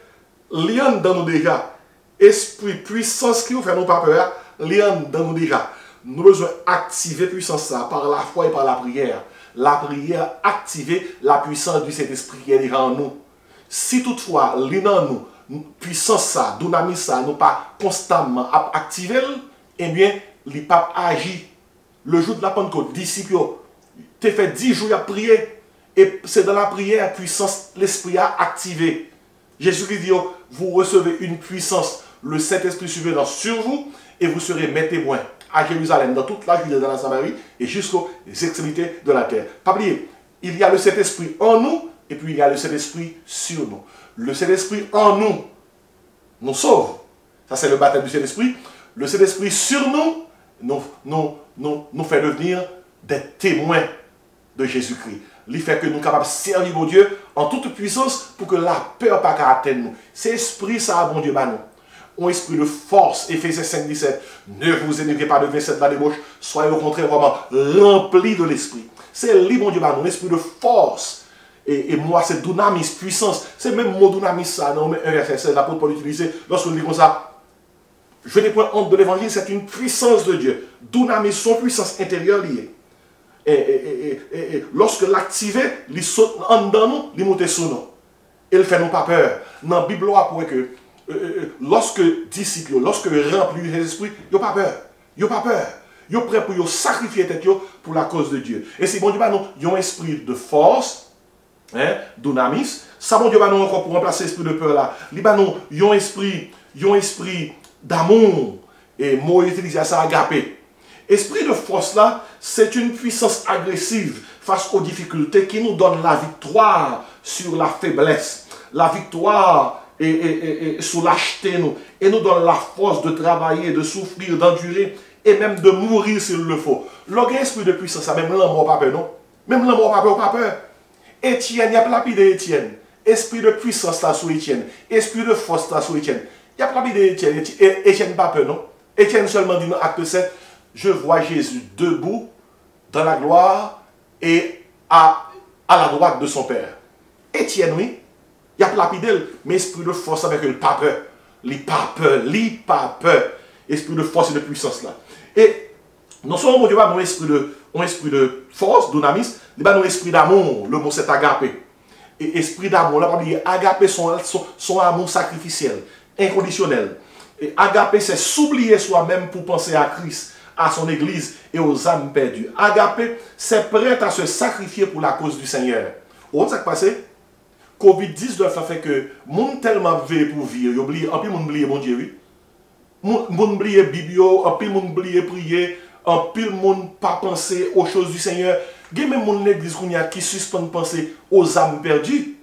l'ien dans nous déjà, esprit, puissance qui vous fait nous pas peur, l'ien dans nous déjà. Nous avons besoin d'activer puissance ça par la foi et par la prière. La prière activer la puissance du Saint-Esprit qui est déjà en nous. Si toutefois, l'ien en nous, puissance ça, dunamis ça, nous pas constamment activer, eh bien, les papes agissent. Le jour de la Pentecôte, disciples, tu fait 10 jours à prier. Et c'est dans la prière, puissance, l'esprit a activé. Jésus dit, vous recevez une puissance, le Saint-Esprit survenant sur vous, et vous serez mes témoins à Jérusalem, dans toute la Judée, dans la Samarie, et jusqu'aux extrémités de la terre. Pas oublier, il y a le Saint-Esprit en nous, et puis il y a le Saint-Esprit sur nous. Le Saint-Esprit en nous nous sauve. Ça, c'est le baptême du Saint-Esprit. Le Saint-Esprit sur nous nous fait devenir des témoins de Jésus-Christ. Il fait que nous sommes capables de servir mon Dieu en toute puissance pour que la peur pas atteigne nous. C'est l'esprit, ça, bon Dieu, bah nous. Un esprit de force, Éphésiens 5, 17. Ne vous énervez pas de 27 la débauche, soyez au contraire vraiment remplis de l'esprit. C'est lui, bon Dieu, bah nous, l'esprit de force. Et moi, c'est dunamis, puissance. C'est le même mot dunamis, ça, non, mais un verset 16, l'apôtre Paul utilisé lorsqu'on dit comme ça. Je n'ai point honte de l'évangile, c'est une puissance de Dieu. Dunamis, son puissance intérieure liée. Et lorsque l'activer, il saute en dedans nous, il monte sur nous. Il ne fait nous pas peur. Dans la Bible, on voit que lorsque disciples, lorsque remplis de l'esprit, ils n'ont pas peur. Ils n'ont pas peur. Ils sont prêts pour sacrifier tête pour la cause de Dieu. Et si bon Dieu, ils ont un esprit de force, dunamis. Ça, bon Dieu, encore pour remplacer l'esprit de peur là. Ils ont un esprit d'amour. Et moi, utilisé ça agapé. Esprit de force là, c'est une puissance agressive face aux difficultés qui nous donne la victoire sur la faiblesse, la victoire sur lâcheté nous, et nous donne la force de travailler, de souffrir, d'endurer, et même de mourir s'il le faut. L'esprit de puissance, même l'amour pas peur, non? Même l'amour pas peur. Étienne, il y a lapidé Étienne. Esprit de puissance là sous Étienne. Esprit de force là sous Étienne. Il y a lapidé Étienne. Étienne pas peur, non? Étienne seulement dit dans Acte 7. Je vois Jésus debout dans la gloire et à la droite de son Père. Étienne, oui, il y a lapidé, mais esprit de force avec le pas peur. Il pas peur. Esprit de force et de puissance là. Et non seulement mon Dieu a un esprit de force, dunamis, il a un esprit d'amour. Le mot c'est agapé. Et esprit d'amour, là, agapé son amour sacrificiel, inconditionnel. Et agapé, c'est s'oublier soi-même pour penser à Christ, à son église et aux âmes perdues. Agapé, c'est prêt à se sacrifier pour la cause du Seigneur. Vous savez ce qui passe? Covid-19 a fait que les gens tellement veillent pour vivre, en plus les gens oublient mon Dieu, oui. Les gens oublient la Bible, en plus les gens oublient prier, en plus les gens pas penser aux choses du Seigneur. Il y a même des églises qui suspendent penser aux âmes perdues.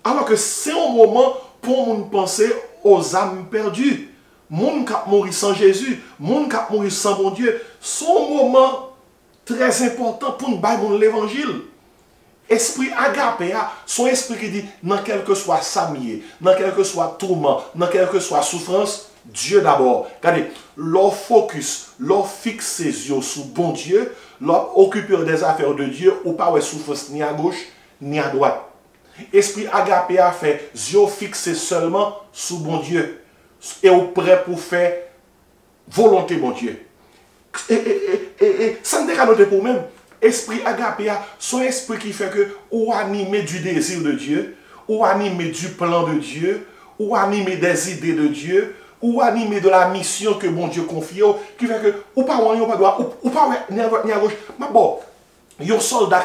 Alors que c'est un moment pour nous penser aux âmes perdues. Moun qui mourir sans Jésus, moun qui mourir sans mon Dieu, c'est un moment très important pour nous bailler l'évangile. Esprit agapé, son esprit qui dit, dans quel que soit samier, dans quel que soit tourment, dans quel que soit souffrance, Dieu d'abord. Regardez, leur focus, leur fixe ses yeux sur bon Dieu, leur occuper des affaires de Dieu, ou pas de souffrance ni à gauche, ni à droite. Esprit agapé a fait, yeux fixés seulement sur bon Dieu. Et au prêt pour faire volonté, mon Dieu. Et ça ne décale pas pour même. Esprit agapé, son esprit qui fait que ou animé du désir de Dieu, ou animé du plan de Dieu, ou animé des idées de Dieu, ou animé de la mission que mon Dieu confie, qui fait que ou pas ou pas droit, ou pas ni à droite ni à gauche. Mais bon, il y a un soldat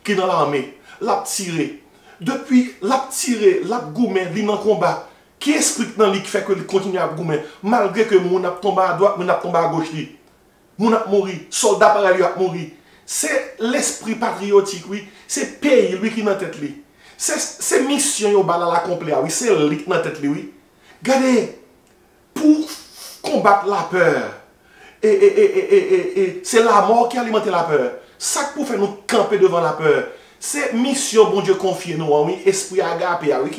qui est dans l'armée, l'a tiré. Depuis l'a tiré, l'a goumé, il est dans le combat. Qui explique dans lui qui fait que il continue à goumer malgré que mon a tombé à droite, mon a tombé à gauche li. Mon a mouru, soldat par lui a mouru. c'est l'esprit patriotique, oui. C'est pays, lui, qui est dans la tête, lui. C'est mission, yo, bala la complet, oui. C'est lui qui est dans la tête, lui. Regardez, pour combattre la peur, et c'est la mort qui alimente la peur. Ça pour faire nous camper devant la peur. C'est mission, bon Dieu, confier nous, oui. Esprit agapé, oui,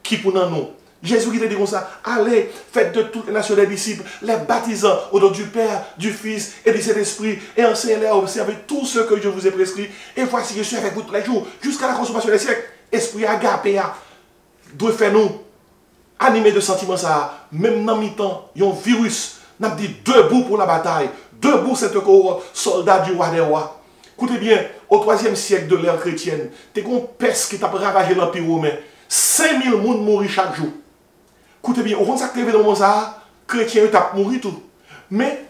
qui pour dans nous. Jésus qui te dit comme ça, allez, faites de toutes les nations des disciples, les baptisant au nom du Père, du Fils et du Saint-Esprit, et enseignez-les à observer tout ce que je vous ai prescrit. Et voici, je suis avec vous tous les jours, jusqu'à la consommation des siècles. Esprit agapé doit faire nous animer de sentiments ça. Même dans mi-temps, il y a un virus, n'a dit debout pour la bataille, debout cette cohorte, soldat du roi des rois. Écoutez bien, au 3e siècle de l'ère chrétienne, t'es une peste qui t'a ravagé l'Empire romain. 5000 personnes mourent chaque jour. Écoutez bien, au fond, ça qui est dans ça, chrétien, ils ont mouru tout. Mais,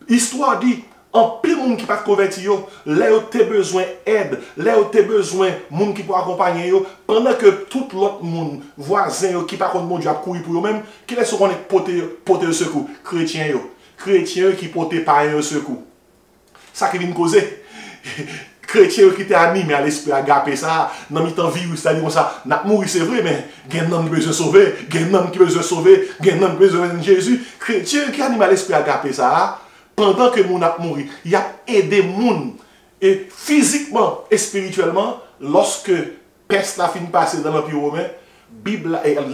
l'histoire dit, en pile monde qui pas converti, là où tu as besoin d'aide, là où tu as besoin de monde qui peut accompagner, pendant que tout l'autre monde, voisin, qui par contre, mon Dieu, a couru pour eux-mêmes, qui laisse qu'on est porter le secours. Chrétien, qui portent pas un secours. Ça qui vient causer. Chrétien qui était animé à l'esprit agapé ça, dans le temps virus, ça dit comme ça, n'a mouru c'est vrai, mais il y a un homme qui veut se sauver, il y a un homme qui veut se sauver, il y a un homme qui veut se sauver Jésus. Chrétien qui anime à l'esprit agapé ça, pendant que mon a mouru, il a aidé moun et physiquement et spirituellement, lorsque peste la fin passé dans l'Empire romain,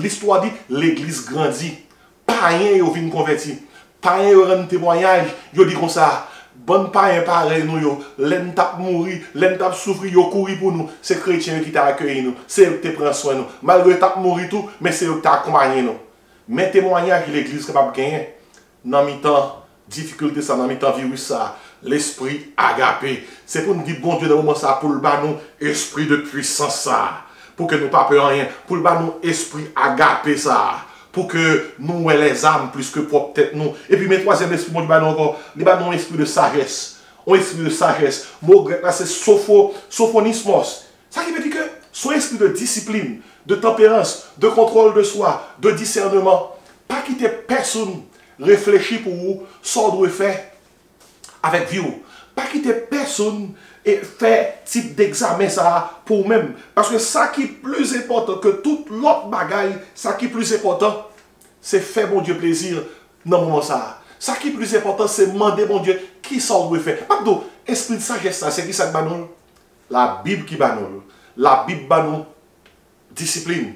l'histoire dit l'église grandit. Païen yo vient converti. Païen yo rend témoignage, yo dit comme ça. Bon païen pareil nous yo, l'en tap mourir, l'en tap souffrir, yo courir pour nous. C'est chrétien qui t'a accueilli nous, c'est eux qui te prend soin nous. Malgré tap mourir tout, mais c'est eux qui t'a accompagné nous. Mais témoignage que l'église est capable de gagner dans mi-temps difficulté ça, dans mi-temps virus ça, l'esprit agapé. C'est pour nous dire bon Dieu dans le moment ça pour le bas nous esprit de puissance ça, pour que nous pas peur rien, pour le bas nous esprit agapé ça. Pour que nous ayons les âmes plus que propre tête nous. Et puis, mes troisième esprit, mon Dieu, encore, il y a un esprit de sagesse. Un esprit de sagesse. Mot grec là, c'est sophonismos. Ça qui veut dire que son esprit de discipline, de tempérance, de contrôle de soi, de discernement, pas quitter personne réfléchir pour vous, ça doit faire avec vous. Pas quitter personne et faire type d'examen ça pour vous-même. Parce que ça qui est plus important que toute l'autre bagaille, ça qui est plus important, c'est faire mon Dieu plaisir dans le moment ça. Ça qui est plus important, c'est demander mon Dieu qui ça doit faire. Pardon, esprit de sagesse, c'est qui ça qui banon? La Bible qui banon. La Bible banon. Discipline,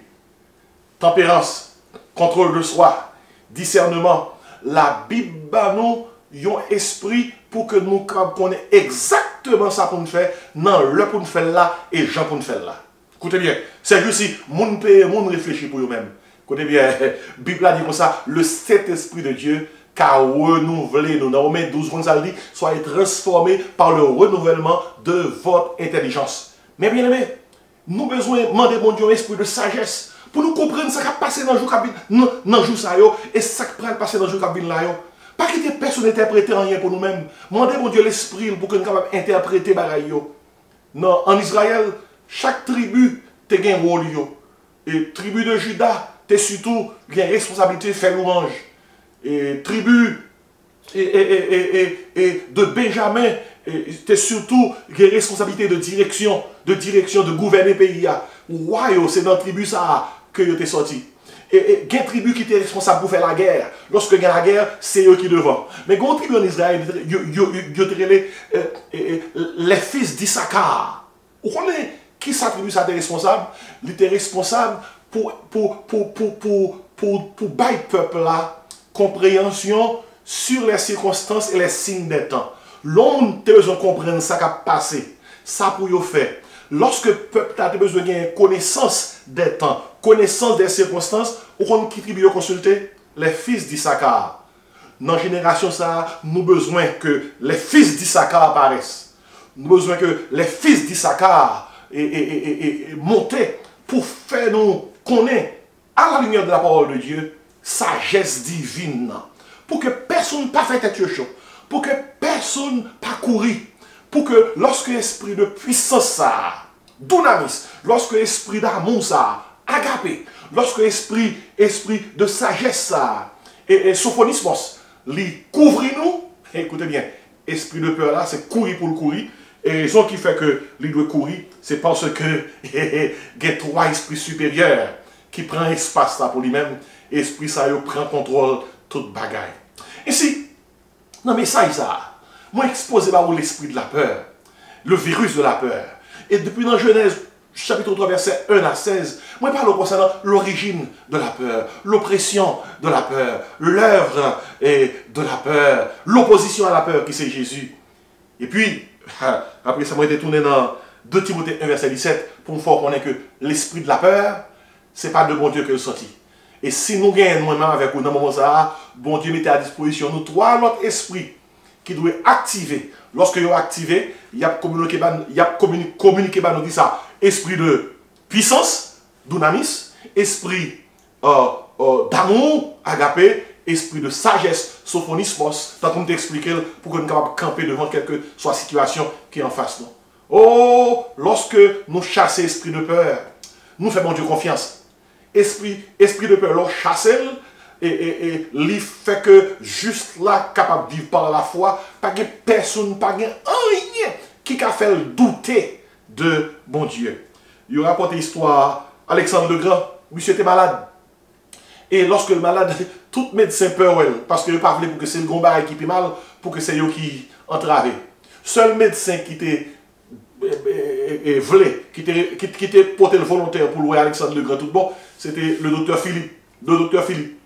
tempérance, contrôle de soi, discernement. La Bible banon, yon esprit pour que nous connaissions exactement ça pour nous faire, non, le pour nous faire là et Jean pour nous faire là. Écoutez bien, c'est juste si moun paye, moun réfléchit pour eux-mêmes. Écoutez bien, la Bible a dit comme ça, le Saint-Esprit de Dieu qu'a renouvelé nous. Dans Romains 12, ça dit, soyez transformés par le renouvellement de votre intelligence. Mais bien aimé, nous avons besoin de demander mon Dieu un esprit de sagesse pour nous comprendre ce qui a passé dans le jour ça et ce qui a passé dans le jour là. Pas quitter personne interpréter rien pour nous-mêmes. Demandez mon Dieu l'esprit pour que nous puissions interpréter bagaille. Non, en Israël, chaque tribu a un rôle. Et tribu de Juda, tu as surtout une responsabilité de faire louange. Et tribu de Benjamin, tu as surtout une responsabilité de direction, de gouverner le pays. Wow, c'est dans la tribu ça que tu es sorti. Et il y a une tribu qui était responsable pour faire la guerre. Lorsque il y a la guerre, c'est eux qui devant. Mais il y a une tribu en Israël, les fils d'Issachar. Vous connaissez qui sa tribu ça était responsable? Il était responsable pour bailler le peuple là, compréhension sur les circonstances et les signes des temps. L'homme a besoin de comprendre ça qui a passé. Ça pour y faire. Lorsque le peuple a besoin de connaissance des temps, connaissance des circonstances, on qui tribu consulter les fils d'Issachar. Dans la génération, ça, nous avons besoin que les fils d'Issachar apparaissent. Nous avons besoin que les fils d'Issachar montent pour faire nous connaître, à la lumière de la parole de Dieu, sagesse divine. Pour que personne ne pas fait tête chaud. Pour que personne ne pas courir. Pour que lorsque l'esprit de puissance ça, dunamis, lorsque l'esprit d'amour ça, agapé, lorsque l'esprit de sagesse ça, et sophonismos, lui couvre nous, écoutez bien, esprit de peur là, c'est courir pour le courir, Et la raison qui fait que il doit courir, c'est parce que il y a trois esprits supérieurs qui prennent espace là pour lui-même. Esprit ça, il prend contrôle de toute bagaille. Ici, dans le message ça, moi exposé par l'esprit de la peur, le virus de la peur. Et depuis dans Genèse, chapitre 3, verset 1 à 16, moi je parle concernant l'origine de la peur, l'oppression de la peur, l'œuvre de la peur, l'opposition à la peur qui c'est Jésus. Et puis, après ça m'a été tourné dans 2 Timothée 1, verset 17, pour me faire connaître que l'esprit de la peur, ce n'est pas de bon Dieu que le sorti. Et si nous gagnons moi-même avec vous dans le moment ça, bon Dieu mettait à disposition nous trois notre esprit qui doit activer. Lorsque il est activé, il y a communiqué, nous dit ça, esprit de puissance, dunamis, esprit d'amour, agapé, esprit de sagesse, sophonismos, tant qu'on t'explique pour que nous soyons capables de camper devant quelque soit situation qui est en face de nous. Oh, lorsque nous chassons l'esprit de peur, nous faisons Dieu confiance. Esprit de peur, l'on chasse et il fait que juste là, capable de vivre par la foi, pas de personne, pas de rien qui a fait douter de bon Dieu. Il a rapporté l'histoire, Alexandre le Grand, monsieur était malade. Et lorsque le malade, tout médecin peur, parce que il pas voulu pour que c'est le gomba qui est mal, pour que c'est eux qui entravé. Seul médecin qui était qui était porté le volontaire pour louer Alexandre le Grand tout bon, c'était le docteur Philippe.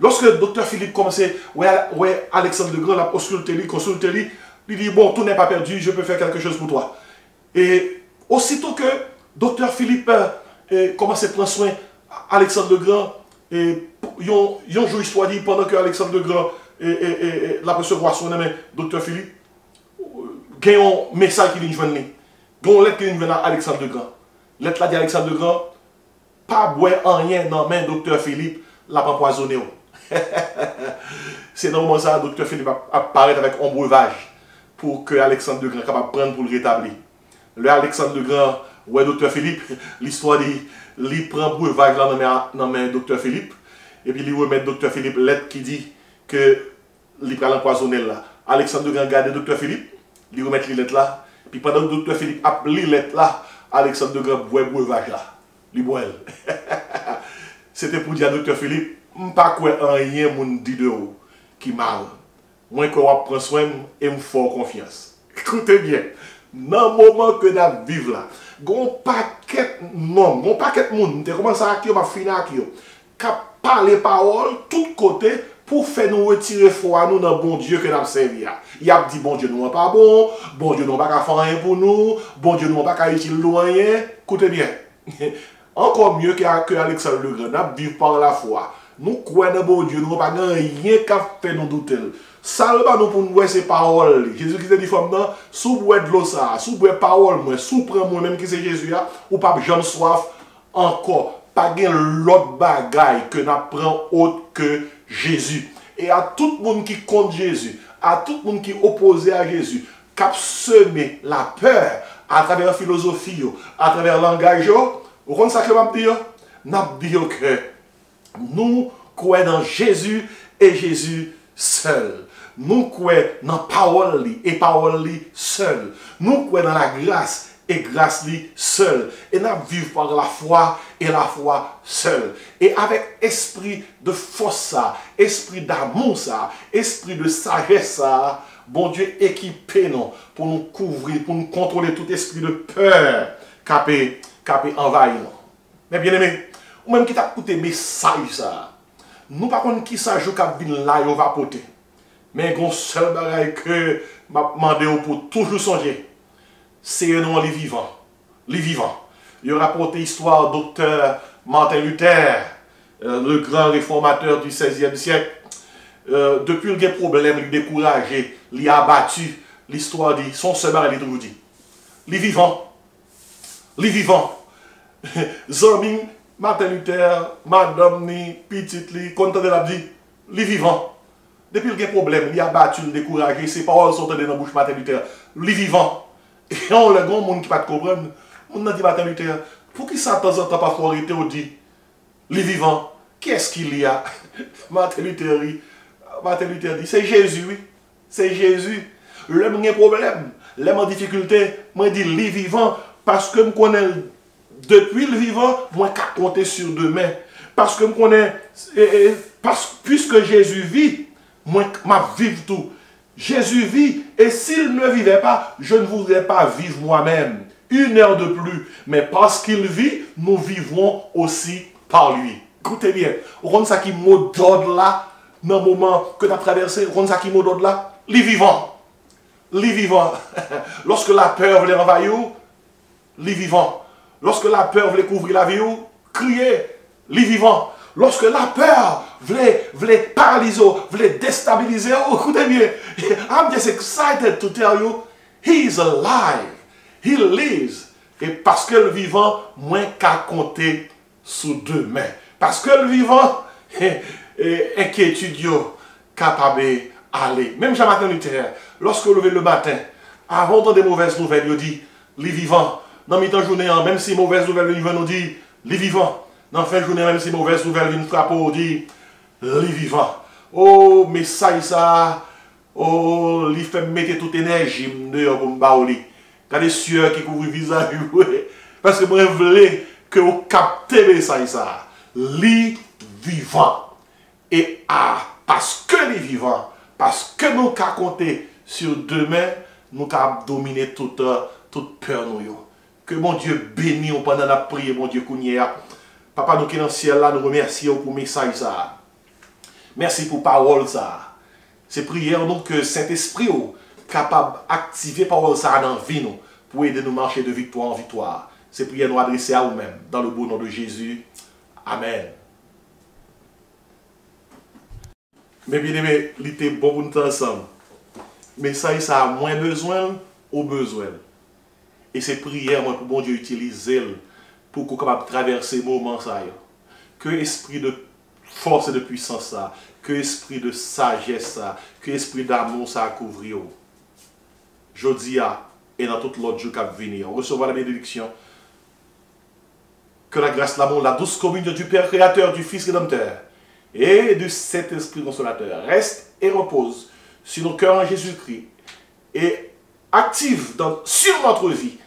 Lorsque le docteur Philippe commençait, ouais, Alexandre le Grand l'a consulté, il dit, bon, tout n'est pas perdu, je peux faire quelque chose pour toi. Et aussitôt que docteur Philippe commençait à prendre soin Alexandre le Grand, et ils ont joué histoire dit pendant que Alexandre le Grand la recevoir son ami, docteur Philippe, il y a un message qui vient de joindre. Il y a une lettre qui vient de Alexandre le Grand. Lettre là dit Alexandre le Grand, pas boire en rien dans la main docteur Philippe, l'a pas empoisonné. C'est dans le moment ça, docteur Philippe apparaît avec un breuvage pour que Alexandre le Grand soit capable de prendre pour le rétablir. Le Alexandre le Grand, ouais, docteur Philippe, l'histoire dit, il prend breuvage là dans la main docteur Philippe, et puis il remet docteur Philippe lettre qui dit que il prend l'empoisonner là. Alexandre le Grand garde docteur Philippe, il remet les lettres là, puis pendant que docteur Philippe a les lettres là, Alexandre le Grand boit breuvage là. Il boit. C'était pour dire à docteur Philippe, je ne sais pas quoi rien mon dit de vous qui mal. Moi, je prends soin et je me fais confiance. Écoutez bien, dans le moment que nous vivons là, il y a un paquet de monde, un paquet de monde, qui commence à acquérir, qui a parlé parole, tout côté, pour faire nous retirer foi nous dans bon Dieu que nous avons servi. Il a dit, bon Dieu, nous n'est pas bon Dieu, nous n'a pas faire rien pour nous, bon Dieu, nous n'a pas utiliser rien. Écoutez bien. Encore mieux que Alexandre le Grand, nous vivons par la foi. Nous croyons dans bon Dieu, nous n'avons pas rien qu'à faire nous douter. Salva nous pour nous voir ces paroles. Jésus-Christ a dit, sous boire de l'eau, sous boire parole, sous prendre moi-même qui c'est Jésus, ou pas jamais soif, encore, pas de l'autre bagaille que nous prenons autre que Jésus. Et à tout le monde qui compte Jésus, à tout le monde qui est opposé à Jésus, qui a semé la peur à travers la philosophie, à travers le langage, vous comprenez ça que je veux dire? Je veux dire que nous croyons dans Jésus et Jésus seul. Nous croyons dans la parole et parole seul. Nous croyons dans la grâce et grâce seul. Et nous vivons par la foi et la foi seule. Et avec esprit de force, esprit d'amour, esprit de sagesse, bon Dieu équipé nous pour nous couvrir, pour nous contrôler tout esprit de peur qui envahit nous. Mais bien aimé, ou même qui t'a écouté message ça, nous par contre qui ça joue qui vient là et va porter. Mais un seul bagage que m'a demandé pour toujours songer, c'est un nom les vivants. Les vivants. Il a rapporté l'histoire du docteur Martin Luther, le grand réformateur du XVIe siècle. Depuis le problème, il a découragé, il a abattu. L'histoire dit, son seul bagage il toujours dit. Les vivants. Les vivants. Zombie, Martin Luther, madame ni, petite li, content de la dit, les vivants. Depuis le problème, il a battu, il a découragé, ses paroles sont dans la bouche Martin Luther. Les vivants. Et on a le grand monde qui ne peut pas comprendre. On a dit Martin Luther, pour qui ça de temps en temps pas arrêter ou dit, les vivants, qu'est-ce qu'il y a? Martin Luther dit, c'est Jésus, oui. C'est Jésus. Le même problème. les en difficulté, moi dis les vivants, parce que je connais depuis le vivant, moi qu'à compter sur demain. Parce que je connais, puisque Jésus vit, moi m'a vivre tout. Jésus vit, et s'il ne vivait pas, je ne voudrais pas vivre moi-même. Une heure de plus. Mais parce qu'il vit, nous vivrons aussi par lui. Écoutez bien, on ça qui mot d'ordre là, dans le moment que tu as traversé, on ça qui mot d'ordre là, les vivants. Les vivants. Lorsque la peur voulait envahir, les vivants. Lorsque la peur voulait couvrir la vie, criez, les vivants. Lorsque la peur voulait paralyser, voulait déstabiliser, écoutez bien, I'm just excited to tell you, he is alive, he lives. Et parce que le vivant, moins qu'à compter sous deux mains. Parce que le vivant, inquiétude, capable d'aller. Même Jean matin littéraire, lorsque vous levez le matin, avant d'entendre des mauvaises nouvelles, il dit, les vivants, dans mi-temps journée, même si mauvaises nouvelles viennent nous dire, les vivants. Dans la fin de journée, même si mauvaise nouvelle vient frapper, on dit, les vivants. Oh, mais ça, oh, il fait mettre toute énergie dehors pour me baouli. Il y a des sueurs qui couvrent le visage. Parce que moi, je voulais que vous captez ça. Les vivants. Et parce que les vivants, parce que nous avons compté sur demain, nous avons dominé toute peur. Que mon Dieu bénisse pendant la prière, mon Dieu, qu'on y est. Papa, nous qui sommes dans le ciel, là, nous remercions pour le message. Merci pour la parole. C'est prière donc que Saint-Esprit est capable d'activer la parole dans la vie pour aider nous à marcher de victoire en victoire. C'est prière nous adresser à vous-même. Dans le beau nom de Jésus. Amen. Mais bien aimé, il était bon pour nous ensemble. Mais ça a moins besoin ou besoin. Et c'est prière pour bon Dieu utiliser pour qu'on soit capable de traverser les moments. Que l'esprit de force et de puissance, que l'esprit de sagesse, que l'esprit d'amour ça couvre. Jeudi et dans tout l'autre jour qui va venir. On recevra la bénédiction. Que la grâce, l'amour, la douce communion du Père Créateur, du Fils Rédempteur et du Saint-Esprit Consolateur reste et repose sur nos cœurs en Jésus-Christ et active sur notre vie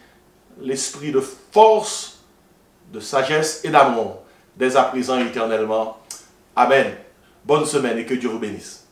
l'esprit de force, de sagesse et d'amour, dès à présent et éternellement. Amen. Bonne semaine et que Dieu vous bénisse.